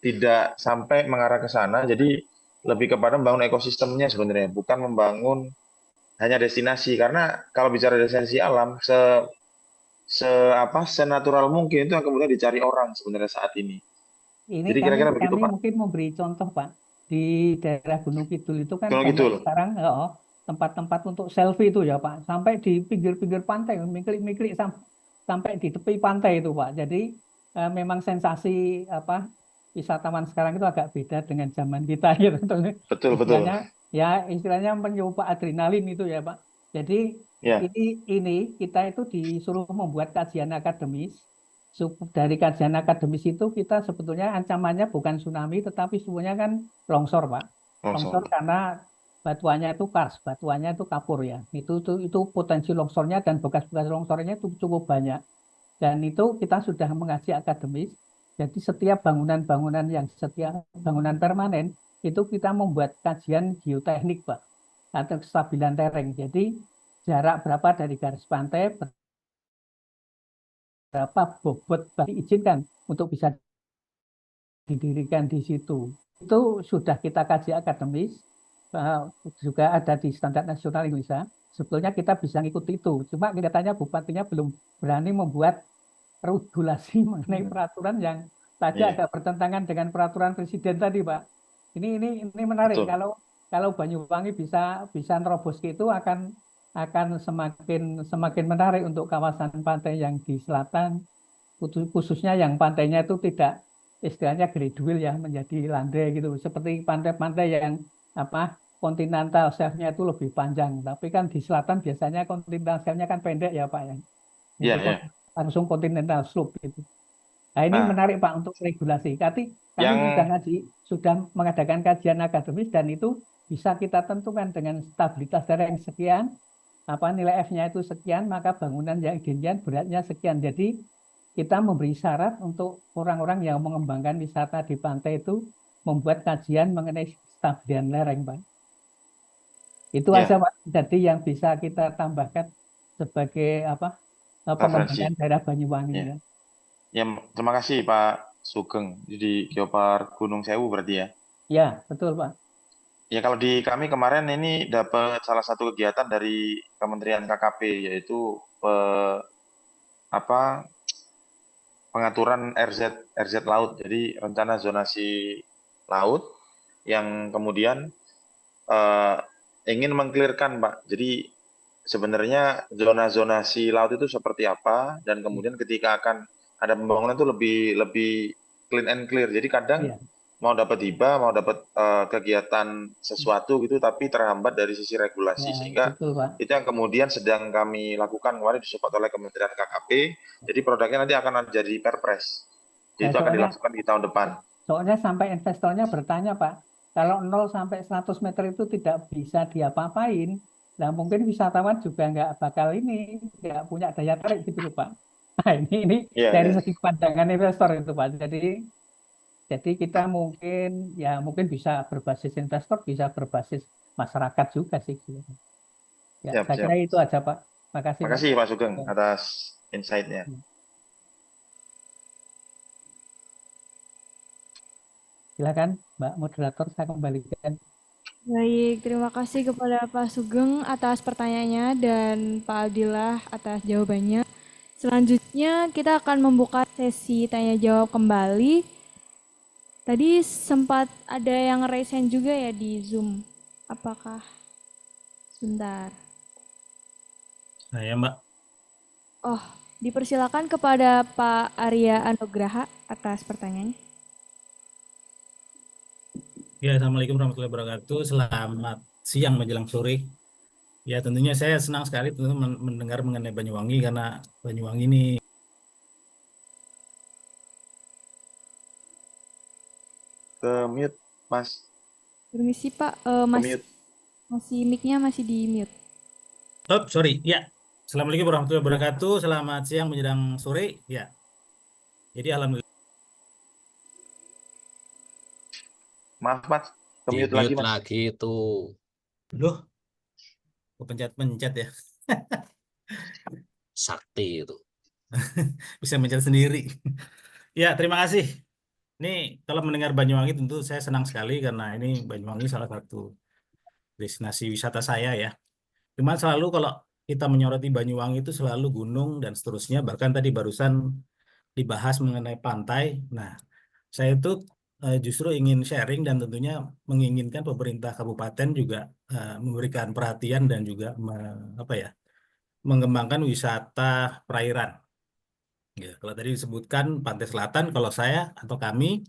tidak sampai mengarah ke sana, jadi lebih kepada membangun ekosistemnya sebenarnya, bukan membangun hanya destinasi. Karena kalau bicara destinasi alam, senatural mungkin itu yang kemudian dicari orang sebenarnya saat ini. Ini Jadi kami kira-kira begitu kami Pak. mungkin memberi contoh, Pak. Di daerah Gunung Kidul itu kan Gunung banyak Kidul. sekarang tempat-tempat untuk selfie itu ya, Pak. Sampai di pinggir-pinggir pantai, miklik-miklik sampai di tepi pantai itu, Pak. Jadi memang sensasi wisatawan sekarang itu agak beda dengan zaman kita gitu. Betul, betul. Istilahnya istilahnya mencoba adrenalin itu ya, Pak. Jadi Ya, ini kita itu disuruh membuat kajian akademis. Dari kajian akademis itu kita sebetulnya ancamannya bukan tsunami, tetapi sebenarnya kan longsor, Pak. Longsor longsor. karena batuannya itu kars, batuannya itu kapur ya. Itu potensi longsornya dan bekas-bekas longsornya itu cukup banyak. Dan itu kita sudah mengaji akademis. Jadi setiap bangunan permanen itu kita membuat kajian geoteknik, Pak, atau kestabilan lereng. Jadi jarak berapa dari garis pantai, berapa bobot diizinkan untuk bisa didirikan di situ. Itu sudah kita kaji akademis, eh, juga ada di standar nasional Indonesia. Sebetulnya kita bisa ngikuti itu. Cuma kelihatannya bupatinya belum berani membuat regulasi mengenai Hmm. peraturan yang tadi Iya, agak bertentangan dengan peraturan presiden tadi, Pak. Ini menarik. betul. Kalau Banyuwangi bisa bisa nerobos itu akan semakin menarik untuk kawasan pantai yang di selatan, khususnya yang pantainya itu tidak istilahnya gradual ya menjadi landai gitu. Seperti pantai-pantai yang kontinental shelf-nya itu lebih panjang. Tapi kan di selatan biasanya kontinental shelf-nya kan pendek ya Pak ya. Iya, Jadi iya. langsung continental slope gitu. Nah, ini Nah, menarik Pak untuk regulasi. Kami yang sudah mengadakan kajian akademis dan itu bisa kita tentukan dengan stabilitas daerah yang sekian, nilai F-nya itu sekian, maka bangunan yang demikian beratnya sekian. Jadi kita memberi syarat untuk orang-orang yang mengembangkan wisata di pantai itu membuat kajian mengenai kestabilan lereng, Pak. Itu Ya, aja, Pak. Jadi yang bisa kita tambahkan sebagai apa referensi. pengembangan daerah Banyuwangi Ya. ya. Ya, terima kasih Pak Sugeng di Geopark Gunung Sewu berarti ya. Ya, betul, Pak. Ya, kalau di kami kemarin ini dapat salah satu kegiatan dari Kementerian KKP, yaitu apa pengaturan RZ laut. Jadi rencana zonasi laut yang kemudian eh, ingin mengklirkan, Pak. Jadi sebenarnya zona zonasi laut itu seperti apa, dan kemudian ketika akan ada pembangunan itu lebih lebih clean and clear. Jadi kadang Iya. mau dapat hibah, mau dapat kegiatan sesuatu gitu, tapi terhambat dari sisi regulasi, Ya, sehingga betul, Pak. itu yang kemudian sedang kami lakukan kemarin disupport oleh Kementerian KKP. Jadi produknya nanti akan jadi perpres. Jadi Ya, itu akan soalnya dilakukan di tahun depan. sampai investornya bertanya, Pak, kalau 0 sampai 100 meter itu tidak bisa diapa-apain, nah mungkin wisatawan juga nggak bakal nggak punya daya tarik gitu loh, Pak. Nah, ini Iya, dari iya. segi pandangan investor itu, Pak. Jadi kita mungkin bisa berbasis investor, bisa berbasis masyarakat juga sih. Gitu. Ya, Siap, saya siap. kira itu aja, Pak. Makasih, Pak. Makasih Pak Sugeng Ya. atas insight-nya. Silakan, Mbak Moderator, saya kembalikan. Baik, terima kasih kepada Pak Sugeng atas pertanyaannya dan Pak Abdillah atas jawabannya. Selanjutnya kita akan membuka sesi tanya jawab kembali. Tadi sempat ada yang raise hand juga ya di Zoom. Apakah? Sebentar. Saya Mbak. Oh, dipersilakan kepada Pak Arya Anugraha atas pertanyaannya. Ya, Assalamualaikum warahmatullahi wabarakatuh. Selamat siang menjelang sore. Ya, tentunya saya senang sekali mendengar mengenai Banyuwangi karena Banyuwangi ini Ke mute, Mas. Permisi Pak, Ke mute. masih mic-nya masih di mute. Oh, sorry. Ya. Assalamualaikum warahmatullahi wabarakatuh. Selamat siang menjelang sore. Ya. Jadi alhamdulillah. Maaf, Mas. Ke Di mute lagi, mute Mas. lagi itu. Loh, kok pencet-pencet ya. Sakti itu. Bisa mencet sendiri. Ya, terima kasih. Ini kalau mendengar Banyuwangi tentu saya senang sekali karena ini Banyuwangi salah satu destinasi wisata saya ya. Cuman selalu kalau kita menyoroti Banyuwangi itu selalu gunung dan seterusnya. Bahkan tadi barusan dibahas mengenai pantai. Nah, saya itu justru ingin sharing dan tentunya menginginkan pemerintah kabupaten juga memberikan perhatian dan juga mengembangkan wisata perairan. Ya, kalau tadi disebutkan Pantai Selatan, kalau saya atau kami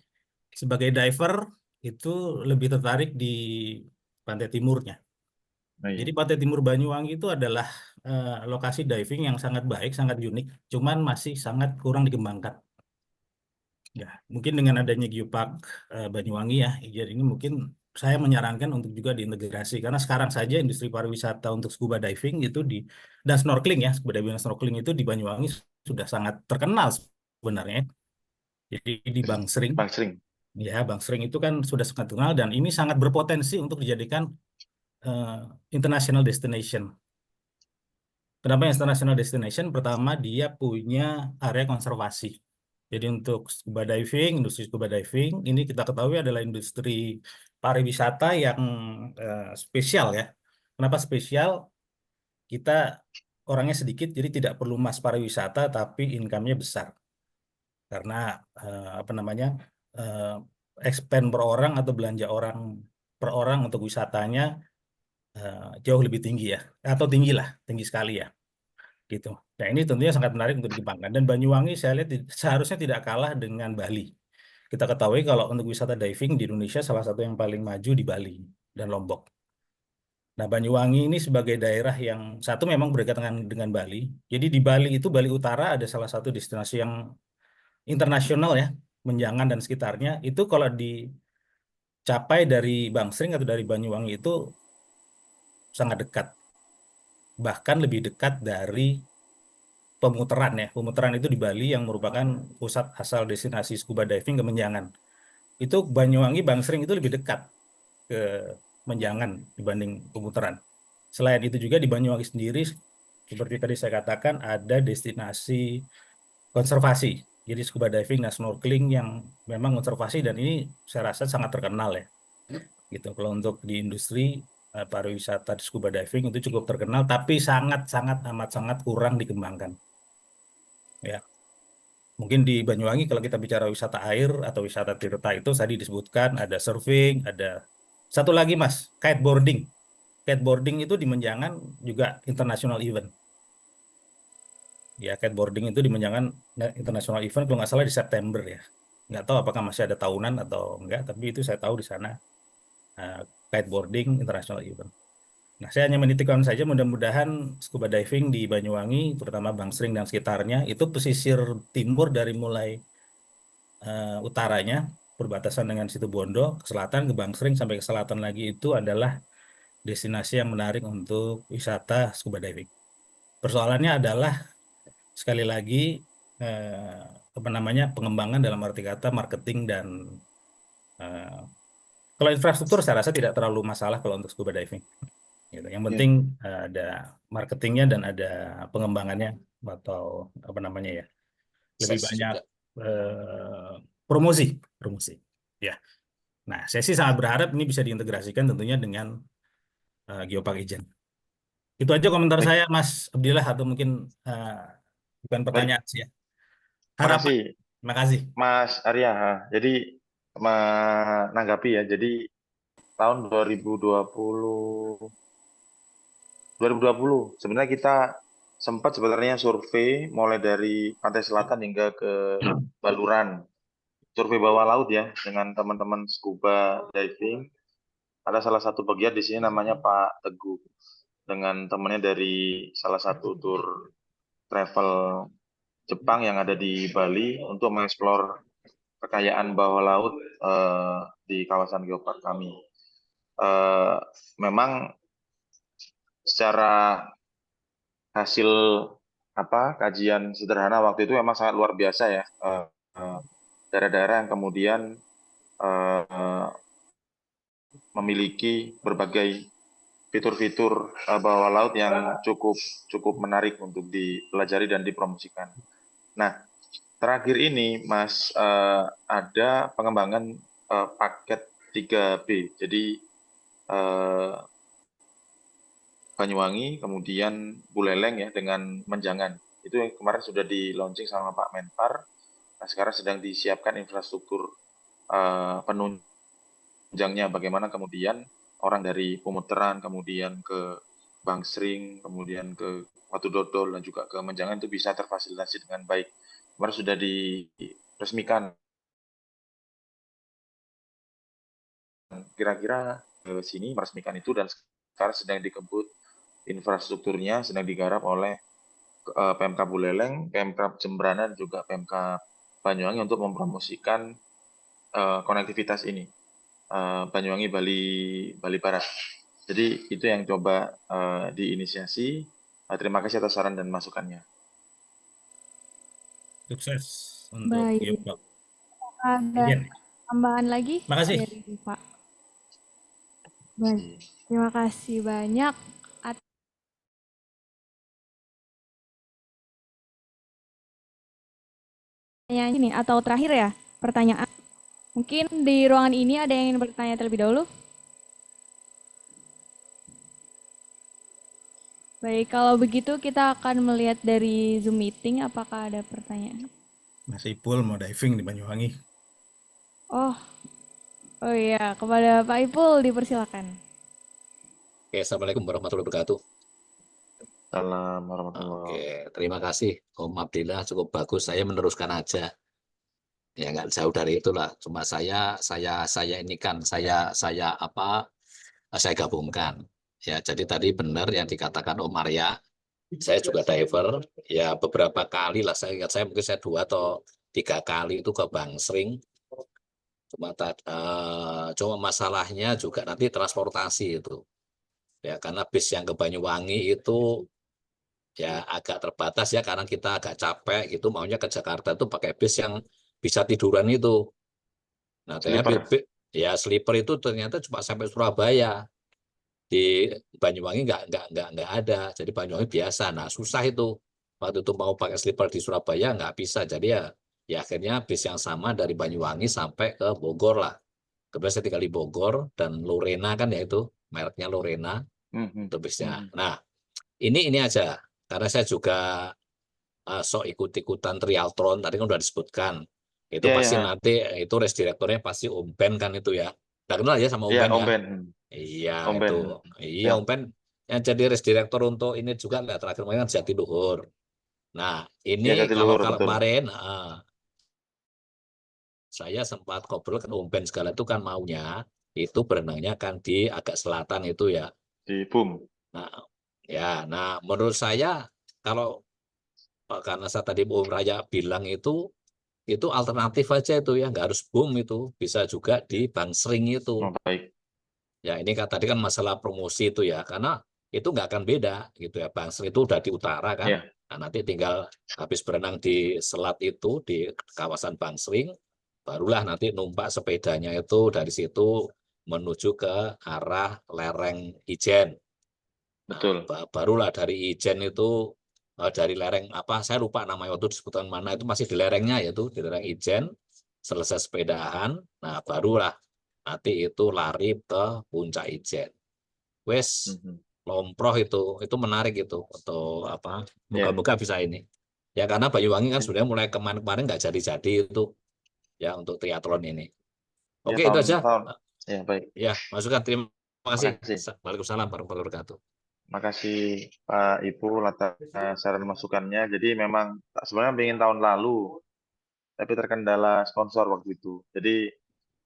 sebagai diver itu lebih tertarik di pantai timurnya. Oh, iya. Jadi Pantai Timur Banyuwangi itu adalah lokasi diving yang sangat baik, sangat unik, cuman masih sangat kurang dikembangkan. Ya, mungkin dengan adanya Geopark Banyuwangi ya, jadi ini mungkin saya menyarankan untuk juga diintegrasi karena sekarang saja industri pariwisata untuk scuba diving itu dan snorkeling ya, scuba diving dan snorkeling itu di Banyuwangi sudah sangat terkenal sebenarnya. Jadi di Bangsering, Bang Sering. ya Bangsering itu kan sudah sangat terkenal dan ini sangat berpotensi untuk dijadikan eh, international destination. Kenapa international destination? Pertama, dia punya area konservasi. Jadi untuk scuba diving, industri scuba diving, ini kita ketahui adalah industri pariwisata yang spesial ya. Kenapa spesial? Kita orangnya sedikit, jadi tidak perlu mas pariwisata, tapi income-nya besar. Karena apa namanya, eh, expand per orang atau belanja orang per orang untuk wisatanya jauh lebih tinggi ya, atau tinggi lah, tinggi sekali ya. Gitu. Nah ini tentunya sangat menarik untuk dikembangkan. Dan Banyuwangi saya lihat seharusnya tidak kalah dengan Bali. Kita ketahui kalau untuk wisata diving di Indonesia salah satu yang paling maju di Bali dan Lombok. Nah Banyuwangi ini sebagai daerah yang satu memang berdekatan dengan Bali. Jadi di Bali itu Bali Utara ada salah satu destinasi yang internasional ya, Menjangan dan sekitarnya. Itu kalau dicapai dari Bangsering atau dari Banyuwangi itu sangat dekat. Bahkan lebih dekat dari Pemutaran ya. Pemutaran itu di Bali yang merupakan pusat asal destinasi scuba diving Kemenjangan. itu Banyuwangi Bangsering itu lebih dekat ke Menjangan dibanding Pemutaran. Selain itu juga di Banyuwangi sendiri, seperti tadi saya katakan, ada destinasi konservasi. Jadi scuba diving dan snorkeling yang memang konservasi dan ini saya rasa sangat terkenal ya. Gitu. Kalau untuk di industri pariwisata scuba diving itu cukup terkenal, tapi sangat-sangat amat sangat kurang dikembangkan. Ya, mungkin di Banyuwangi kalau kita bicara wisata air atau wisata tirta itu tadi disebutkan ada surfing, ada satu lagi Mas, kiteboarding. Kiteboarding itu di Menjangan juga international event. Ya, kiteboarding itu di Menjangan international event kalau nggak salah di September ya. Nggak tahu apakah masih ada tahunan atau enggak, tapi itu saya tahu di sana kiteboarding international event. Nah, saya hanya menitikkan saja mudah-mudahan scuba diving di Banyuwangi, terutama Bangsering dan sekitarnya, itu pesisir timur dari mulai utaranya, perbatasan dengan Situbondo, ke selatan, ke Bangsering, sampai ke selatan lagi itu adalah destinasi yang menarik untuk wisata scuba diving. Persoalannya adalah, sekali lagi, apa namanya, pengembangan dalam arti kata marketing dan kalau infrastruktur saya rasa tidak terlalu masalah kalau untuk scuba diving. Gitu. Yang penting ada marketingnya dan ada pengembangannya atau apa namanya ya, lebih banyak promosi, ya. Nah, saya sih sangat berharap ini bisa diintegrasikan tentunya dengan Geopark Ijen. Itu aja komentar Baik, saya, Mas Abdillah, atau mungkin bukan baik. pertanyaan sih ya. Harapan. Makasih, Terima kasih. Mas Arya. Jadi menanggapi ya, jadi tahun 2020 sebenarnya kita sempat sebenarnya survei mulai dari pantai selatan hingga ke Baluran, survei bawah laut ya dengan teman-teman scuba diving. Ada salah satu pegiat di sini namanya Pak Teguh dengan temannya dari salah satu tour travel Jepang yang ada di Bali untuk mengeksplor kekayaan bawah laut di kawasan geopark kami. Memang secara hasil kajian sederhana waktu itu memang sangat luar biasa ya, daerah-daerah yang kemudian memiliki berbagai fitur-fitur bawah laut yang cukup menarik untuk dipelajari dan dipromosikan. Nah, terakhir ini Mas, ada pengembangan paket 3B. Jadi Banyuwangi, kemudian Buleleng ya dengan Menjangan. Itu yang kemarin sudah di launching sama Pak Menpar. Nah, sekarang sedang disiapkan infrastruktur penunjangnya, bagaimana kemudian orang dari Pemutaran, kemudian ke Bangsering, kemudian ke Watu Dodol, dan juga ke Menjangan itu bisa terfasilitasi dengan baik. Kemarin sudah diresmikan. Kira-kira ke sini meresmikan itu dan sekarang sedang dikebut infrastrukturnya, sedang digarap oleh PMK Buleleng, PMK Jembrana, dan juga PMK Banyuwangi untuk mempromosikan konektivitas ini, Banyuwangi Bali Barat. Jadi itu yang coba diinisiasi. Terima kasih atas saran dan masukannya. Sukses untuk Baik. Geopark Ada Ijen. tambahan lagi Makasih. dari Pak? Baik, terima kasih banyak. Pertanyaan ini atau terakhir ya, pertanyaan. Mungkin di ruangan ini ada yang ingin bertanya terlebih dahulu? Baik, kalau begitu kita akan melihat dari Zoom meeting apakah ada pertanyaan. Mas Ipul mau diving di Banyuwangi. Oh iya, kepada Pak Ipul dipersilakan. Oke, Assalamualaikum warahmatullahi wabarakatuh. Salam warahmatullahi Oke, wabarakatuh. terima kasih Om Abdillah, cukup bagus. Saya meneruskan aja. Ya nggak jauh dari itulah. Cuma saya ini kan saya gabungkan. Ya, jadi tadi benar yang dikatakan Om Arya. Saya juga diver. Ya beberapa kali lah. Saya ingat mungkin saya 2 atau 3 kali itu ke Bangsering. Cuma masalahnya juga nanti transportasi itu. Ya karena bis yang ke Banyuwangi itu ya agak terbatas ya karena kita agak capek gitu, maunya ke Jakarta itu pakai bis yang bisa tiduran itu. Nah, ternyata Sleeper. ya sleeper itu ternyata cuma sampai Surabaya. Di Banyuwangi nggak ada. Jadi Banyuwangi biasa. Nah, susah itu. Waktu itu mau pakai sleeper di Surabaya nggak bisa. Jadi ya akhirnya bis yang sama dari Banyuwangi sampai ke Bogor lah. Kebetulan saya tinggal di Bogor dan Lorena kan ya itu mereknya Lorena Mhm. itu bisnya. Mhm. Nah, ini aja karena saya juga sok ikut-ikutan triathlon tadi kan udah disebutkan. Itu Iya, pasti iya, nanti itu race directornya pasti Om Ben kan itu ya. Udah kenal ya sama Om iya, Ben Om ya? Ben. Iya Om itu. Ben. Iya Siap. Om Ben yang jadi race director untuk ini juga nggak terakhir kemarin kan Jatiluhur. Nah, ini Ya, kalau Jatiluhur, kalau betul. kemarin saya sempat ngobrol ke Om Ben segala itu kan maunya itu berenangnya kan di agak selatan itu ya. Di BUM. Nah, menurut saya kalau karena saya tadi Om Raya bilang itu alternatif aja itu ya, nggak harus BUM itu, bisa juga di Bangsering itu. Oh, baik. Ya ini kan tadi kan masalah promosi itu ya, karena itu nggak akan beda gitu ya. Bangsering itu udah di utara kan, Ya, nah, nanti tinggal habis berenang di selat itu di kawasan Bangsering, barulah nanti numpak sepedanya itu dari situ menuju ke arah lereng Ijen. Nah, betul. barulah dari Ijen itu dari lereng apa saya lupa namanya waktu disebutkan mana itu masih di lerengnya yaitu di lereng Ijen selesai sepedahan, nah barulah nanti itu lari ke puncak Ijen. Wes Mhm. lomproh itu menarik itu untuk apa? Ya. Moga-moga bisa ini. Ya karena Banyuwangi kan Ya, sudah mulai kemarin-kemarin nggak jadi-jadi itu ya untuk triathlon ini. ya, Oke itu aja. tahun-tahun. Ya, baik. Ya masukan terima kasih. Makasih. Waalaikumsalam warahmatullahi wabarakatuh. Makasih Pak Ibu atas saran masukannya. Jadi memang sebenarnya ingin tahun lalu, tapi terkendala sponsor waktu itu. Jadi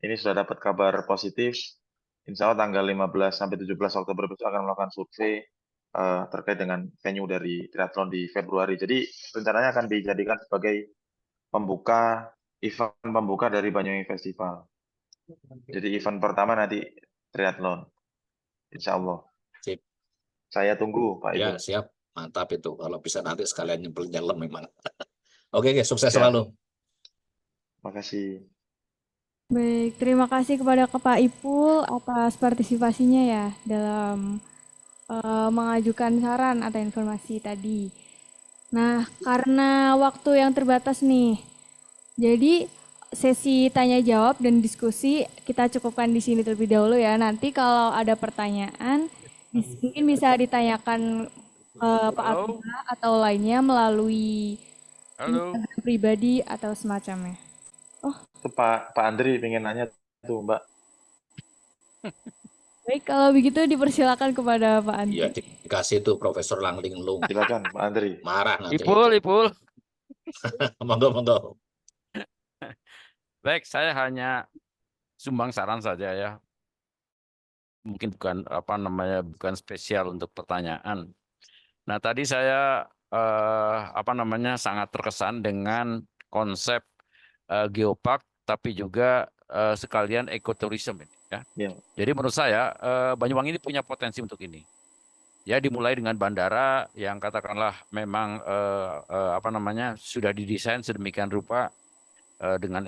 ini sudah dapat kabar positif. Insya Allah tanggal 15 sampai 17 Oktober besok akan melakukan survei terkait dengan venue dari triathlon di Februari. Jadi rencananya akan dijadikan sebagai event pembuka dari Banyuwangi Festival. Jadi event pertama nanti triathlon, Insya Allah. Sip. Saya tunggu Pak Ya Ibu. siap, mantap itu. Kalau bisa nanti sekalian nyempel nyelam memang. Oke, sukses Siap. selalu. Makasih. Baik, terima kasih kepada Pak Ipul atas partisipasinya ya dalam mengajukan saran atau informasi tadi. Nah, karena waktu yang terbatas nih, jadi sesi tanya jawab dan diskusi kita cukupkan di sini terlebih dahulu ya. Nanti kalau ada pertanyaan, mungkin bisa ditanyakan Pak Halo, Abdullah atau lainnya melalui halo. Instagram pribadi atau semacamnya. Oh, Itu Pak Andri pengen nanya tuh Mbak. baik kalau begitu dipersilakan kepada Pak Iya, Andri. dikasih tuh Profesor Langling Lung. Silakan Pak Andri. Marah nanti itu. Ipul, Ipul. Monggo, monggo. Baik, saya hanya sumbang saran saja ya. Mungkin bukan apa namanya, bukan spesial untuk pertanyaan. Nah, tadi saya apa namanya sangat terkesan dengan konsep geopark, tapi juga sekalian ekoturism ini ya. Ya. Jadi menurut saya Banyuwangi ini punya potensi untuk ini. Ya dimulai dengan bandara yang katakanlah memang apa namanya sudah didesain sedemikian rupa dengan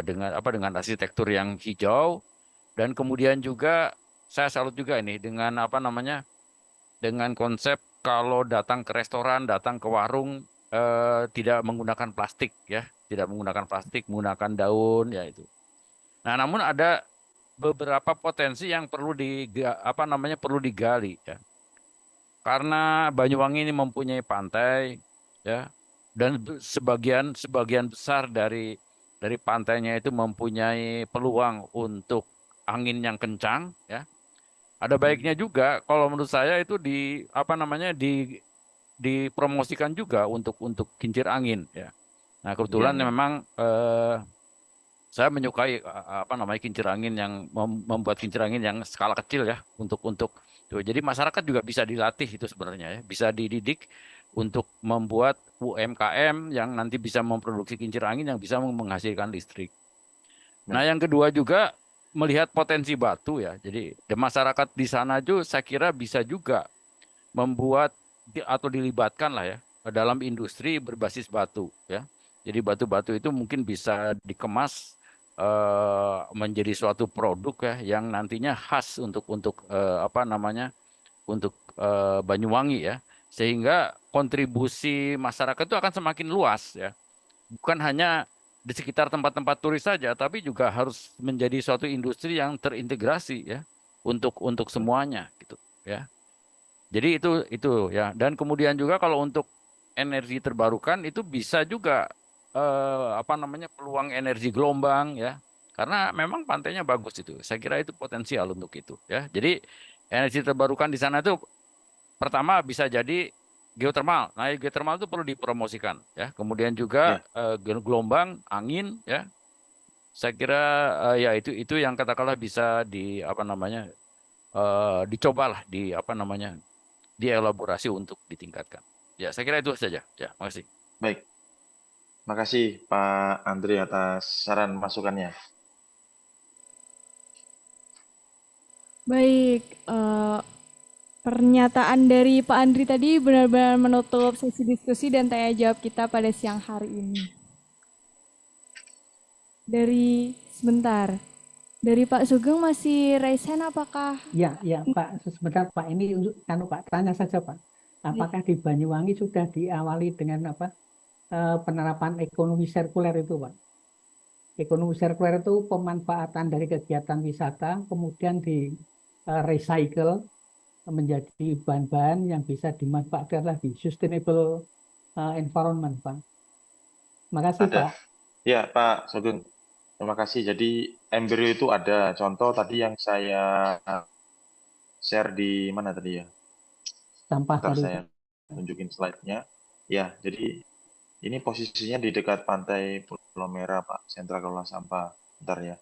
dengan arsitektur yang hijau, dan kemudian juga saya salut juga ini dengan apa namanya dengan konsep kalau datang ke restoran, datang ke warung tidak menggunakan plastik ya, tidak menggunakan plastik, menggunakan daun ya itu. Nah, namun ada beberapa potensi yang apa namanya perlu digali ya. Karena Banyuwangi ini mempunyai pantai ya, dan sebagian sebagian besar dari pantainya itu mempunyai peluang untuk angin yang kencang ya. Ada baiknya juga kalau menurut saya itu di apa namanya dipromosikan juga untuk kincir angin ya. Nah, Ya, kebetulan ya. memang saya menyukai apa namanya kincir angin yang membuat kincir angin yang skala kecil ya untuk tuh. Jadi masyarakat juga bisa dilatih itu sebenarnya ya, bisa dididik untuk membuat UMKM yang nanti bisa memproduksi kincir angin yang bisa menghasilkan listrik. Nah, Baik. yang kedua juga melihat potensi batu ya. Jadi masyarakat di sana juga saya kira bisa juga membuat atau dilibatkan lah ya dalam industri berbasis batu ya. Jadi batu-batu itu mungkin bisa dikemas menjadi suatu produk ya yang nantinya khas untuk apa namanya untuk Banyuwangi ya, sehingga kontribusi masyarakat itu akan semakin luas ya, bukan hanya di sekitar tempat-tempat turis saja, tapi juga harus menjadi suatu industri yang terintegrasi ya untuk semuanya gitu ya. Jadi itu ya. Dan kemudian juga kalau untuk energi terbarukan itu bisa juga apa namanya peluang energi gelombang ya. Karena memang pantainya bagus itu. Saya kira itu potensial untuk itu ya. Jadi energi terbarukan di sana itu pertama bisa jadi geotermal. Nah, geotermal itu perlu dipromosikan ya. Kemudian juga Ya, gelombang, angin ya. Saya kira ya itu yang katakanlah bisa di apa namanya dicobalah di apa namanya dielaborasi untuk ditingkatkan. Ya, saya kira itu saja. Ya, makasih. baik. Makasih Pak Andri atas saran masukannya. Baik, pernyataan dari Pak Andri tadi benar-benar menutup sesi diskusi dan tanya jawab kita pada siang hari ini. Sebentar, dari Pak Sugeng masih raise hand apakah? Ya, ya Pak, sebentar Pak, ini Pak, tanya saja Pak. Apakah di Banyuwangi sudah diawali dengan penerapan ekonomi sirkuler itu Pak? Ekonomi sirkuler itu pemanfaatan dari kegiatan wisata, kemudian di recycle menjadi bahan-bahan yang bisa dimanfaatkan lagi, sustainable environment Pak. Makasih Ada. Pak. Ya, Pak Sugeng. Terima kasih. Jadi embrio itu ada contoh tadi yang saya share di mana tadi ya? Sampah Bentar tadi saya Pak. tunjukin slide-nya. Ya, jadi ini posisinya di dekat pantai Pulau Merah, Pak. Sentra kelola sampah. Bentar ya.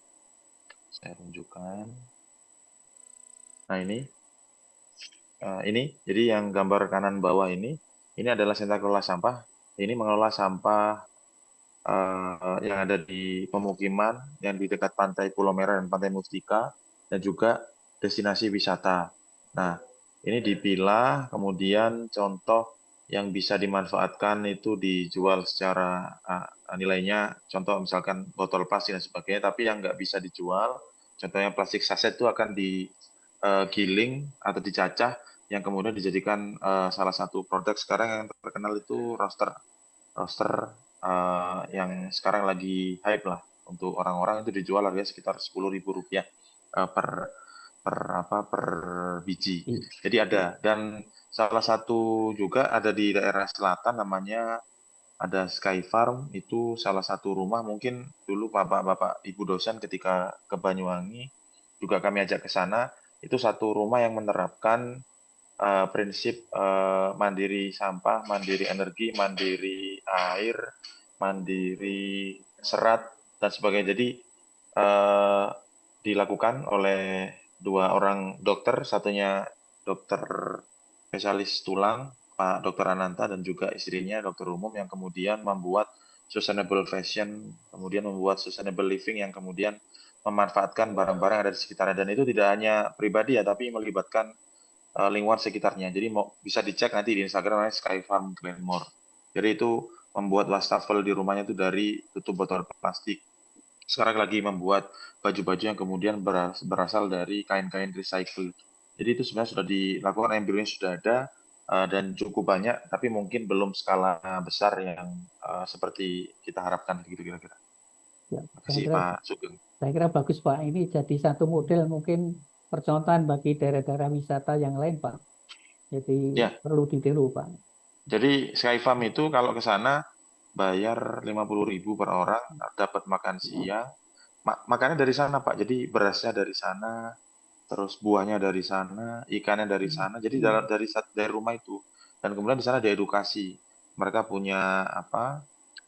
Saya tunjukkan. Nah, ini. Jadi yang gambar kanan bawah ini adalah sentra kelola sampah. Ini mengelola sampah yang ada di pemukiman yang di dekat pantai Pulau Merah dan pantai Mustika dan juga destinasi wisata. Nah, ini dipilah, kemudian contoh yang bisa dimanfaatkan itu dijual secara nilainya, contoh misalkan botol plastik dan sebagainya, tapi yang nggak bisa dijual, contohnya plastik saset itu akan digiling atau dicacah, yang kemudian dijadikan salah satu produk sekarang yang terkenal itu roster yang sekarang lagi hype lah untuk orang-orang, itu dijual harganya sekitar Rp10.000 per biji. Jadi ada, dan salah satu juga ada di daerah selatan namanya ada Sky Farm, itu salah satu rumah, mungkin dulu bapak-bapak ibu dosen ketika ke Banyuwangi juga kami ajak ke sana, itu satu rumah yang menerapkan prinsip mandiri sampah, mandiri energi, mandiri air, mandiri serat, dan sebagainya. Jadi dilakukan oleh 2 orang dokter, satunya dokter spesialis tulang, Pak Dr. Ananta, dan juga istrinya dokter umum, yang kemudian membuat sustainable fashion, kemudian membuat sustainable living, yang kemudian memanfaatkan barang-barang yang ada di sekitarnya. Dan itu tidak hanya pribadi ya, tapi melibatkan lingkungan sekitarnya. Jadi bisa dicek nanti di Instagram namanya Sky Farm Glenmore. Jadi itu membuat wastafel di rumahnya itu dari tutup botol plastik. Sekarang lagi membuat baju-baju yang kemudian berasal dari kain-kain recycle. Jadi itu sebenarnya sudah dilakukan, embryonya sudah ada dan cukup banyak, tapi mungkin belum skala besar yang seperti kita harapkan gitu kira-kira. Ya, Terima kasih Pak Sugeng. Saya kira bagus Pak, ini jadi satu model mungkin percontohan bagi daerah-daerah wisata yang lain Pak. Jadi Ya. perlu ditiru Pak. Jadi Sky Farm itu kalau ke sana bayar 50.000 per orang, dapat makan siang. Makannya dari sana Pak, jadi berasnya dari sana, terus buahnya dari sana, ikannya dari sana, jadi dari rumah itu. Dan kemudian di sana ada edukasi. Mereka punya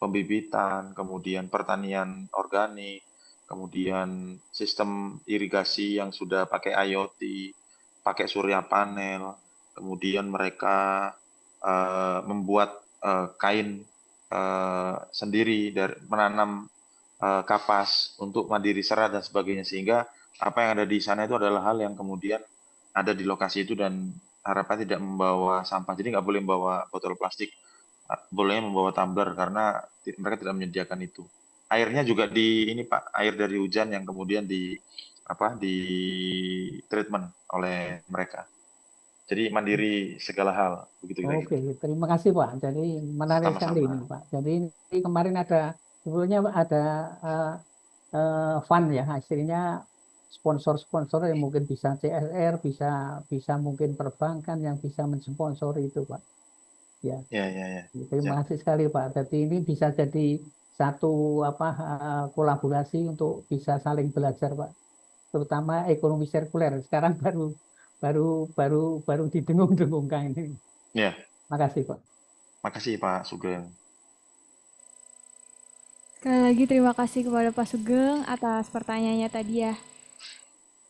pembibitan, kemudian pertanian organik, kemudian sistem irigasi yang sudah pakai IoT, pakai surya panel, kemudian mereka membuat kain sendiri, menanam kapas untuk mandiri serat dan sebagainya, sehingga apa yang ada di sana itu adalah hal yang kemudian ada di lokasi itu, dan harapan tidak membawa sampah. Jadi nggak boleh membawa botol plastik, bolehnya membawa tumbler karena mereka tidak menyediakan itu. airnya juga di ini Pak, air dari hujan yang kemudian di treatment oleh mereka. Jadi mandiri segala hal, begitu kira-kira. Oke, terima kasih Pak. Jadi menarik sekali ini Sama-sama. Pak. Jadi ini kemarin sebelumnya ada eh, fund ya, hasilnya sponsor-sponsor yang mungkin bisa CSR, bisa bisa mungkin perbankan yang bisa mensponsori itu Pak. Ya, Ya, ya, ya. terima Ya, kasih sekali Pak. Jadi ini bisa jadi satu kolaborasi untuk bisa saling belajar Pak, terutama ekonomi sirkuler. Sekarang baru baru baru baru didengung-dengungkan ini. ya. Makasih Pak. Makasih Pak Sugeng. Sekali lagi terima kasih kepada Pak Sugeng atas pertanyaannya tadi ya.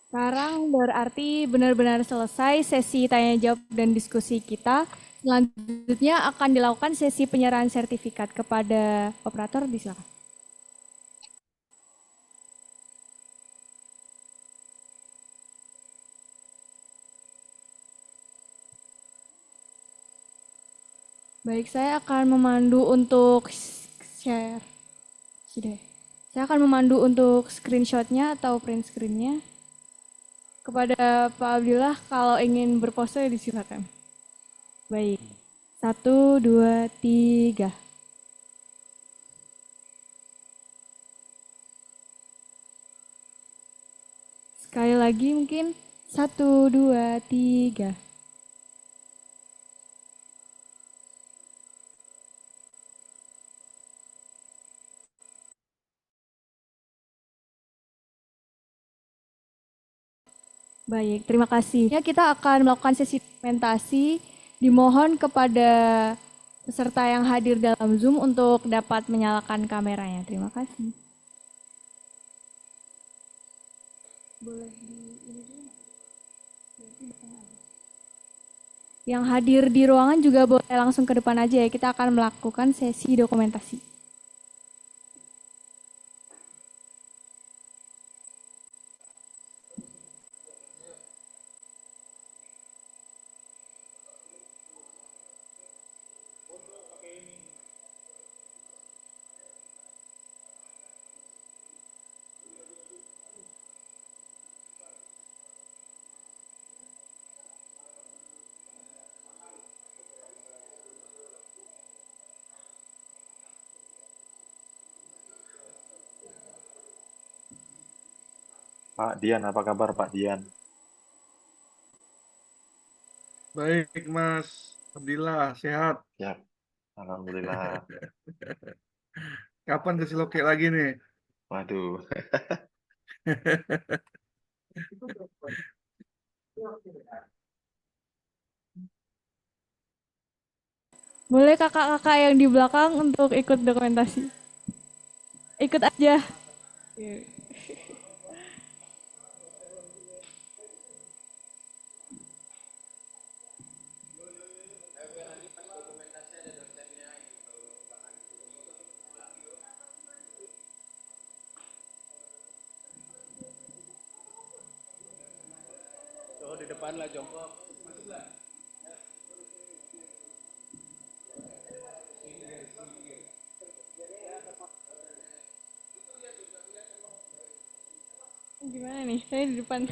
Sekarang berarti benar-benar selesai sesi tanya jawab dan diskusi kita. Selanjutnya akan dilakukan sesi penyerahan sertifikat kepada operator, disilakan. Baik, saya akan memandu untuk share. Sudah. Saya akan memandu untuk screenshotnya atau print screennya. Kepada Pak Abdillah, kalau ingin berpose disilakan. Baik, 1, 2, 3. Sekali lagi mungkin 1, 2, 3. Baik, terima kasih. Ya, kita akan melakukan sesi dokumentasi. Dimohon kepada peserta yang hadir dalam Zoom untuk dapat menyalakan kameranya. Terima kasih. Boleh ini dulu. Yang hadir di ruangan juga boleh langsung ke depan aja ya. Kita akan melakukan sesi dokumentasi. Pak Dian, apa kabar Pak Dian? Baik, Mas Abdillah, sehat. Ya, alhamdulillah. Kapan ke Siloke lagi nih? Waduh. Boleh kakak-kakak yang di belakang untuk ikut dokumentasi. Ikut aja. Di depan lah jongkok. Gimana nih? Saya di depan.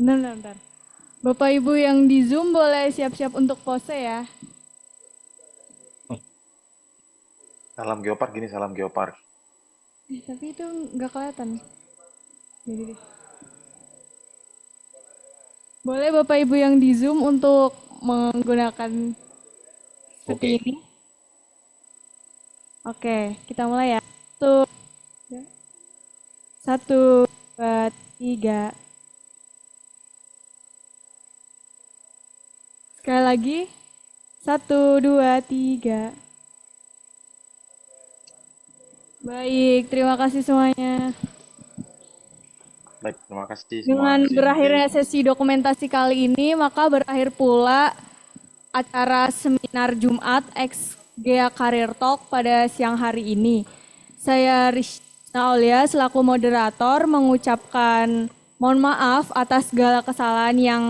Bentar. Bapak Ibu yang di Zoom boleh siap-siap untuk pose ya. Salam Geopark gini, salam Geopark. Tapi itu nggak kelihatan. Jadi deh. Boleh Bapak Ibu yang di Zoom untuk menggunakan seperti ini. Oke, kita mulai ya. Satu, dua, tiga. Sekali lagi. 1, 2, 3. Baik, terima kasih semuanya. Baik, terima kasih Dengan semua berakhirnya JNT. sesi dokumentasi kali ini, maka berakhir pula acara seminar Jumat ex-Gea Career Talk pada siang hari ini. Saya Rizna Aulia selaku moderator mengucapkan mohon maaf atas segala kesalahan yang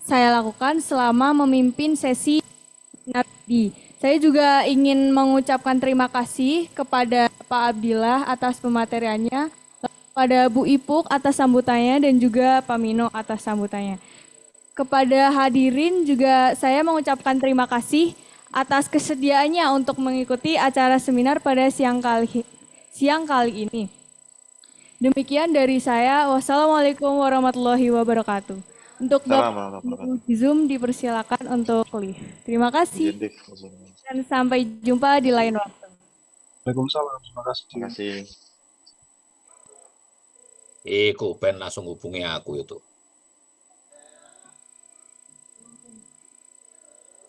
saya lakukan selama memimpin sesi seminar ini. Saya juga ingin mengucapkan terima kasih kepada Pak Abdillah atas pemateriannya, kepada Bu Ipuk atas sambutannya, dan juga Pak Mino atas sambutannya. Kepada hadirin juga saya mengucapkan terima kasih atas kesediaannya untuk mengikuti acara seminar pada siang kali ini. Demikian dari saya. Wassalamualaikum warahmatullahi wabarakatuh. Untuk Salam Bapak warahmatullahi Ibu wabarakatuh. di Zoom dipersilakan untuk live. Terima kasih JNT. dan sampai jumpa di lain waktu. Waalaikumsalam. Terima kasih. Terima kasih. Iku Ben langsung hubungi aku itu.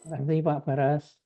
Terima kasih Pak Baras.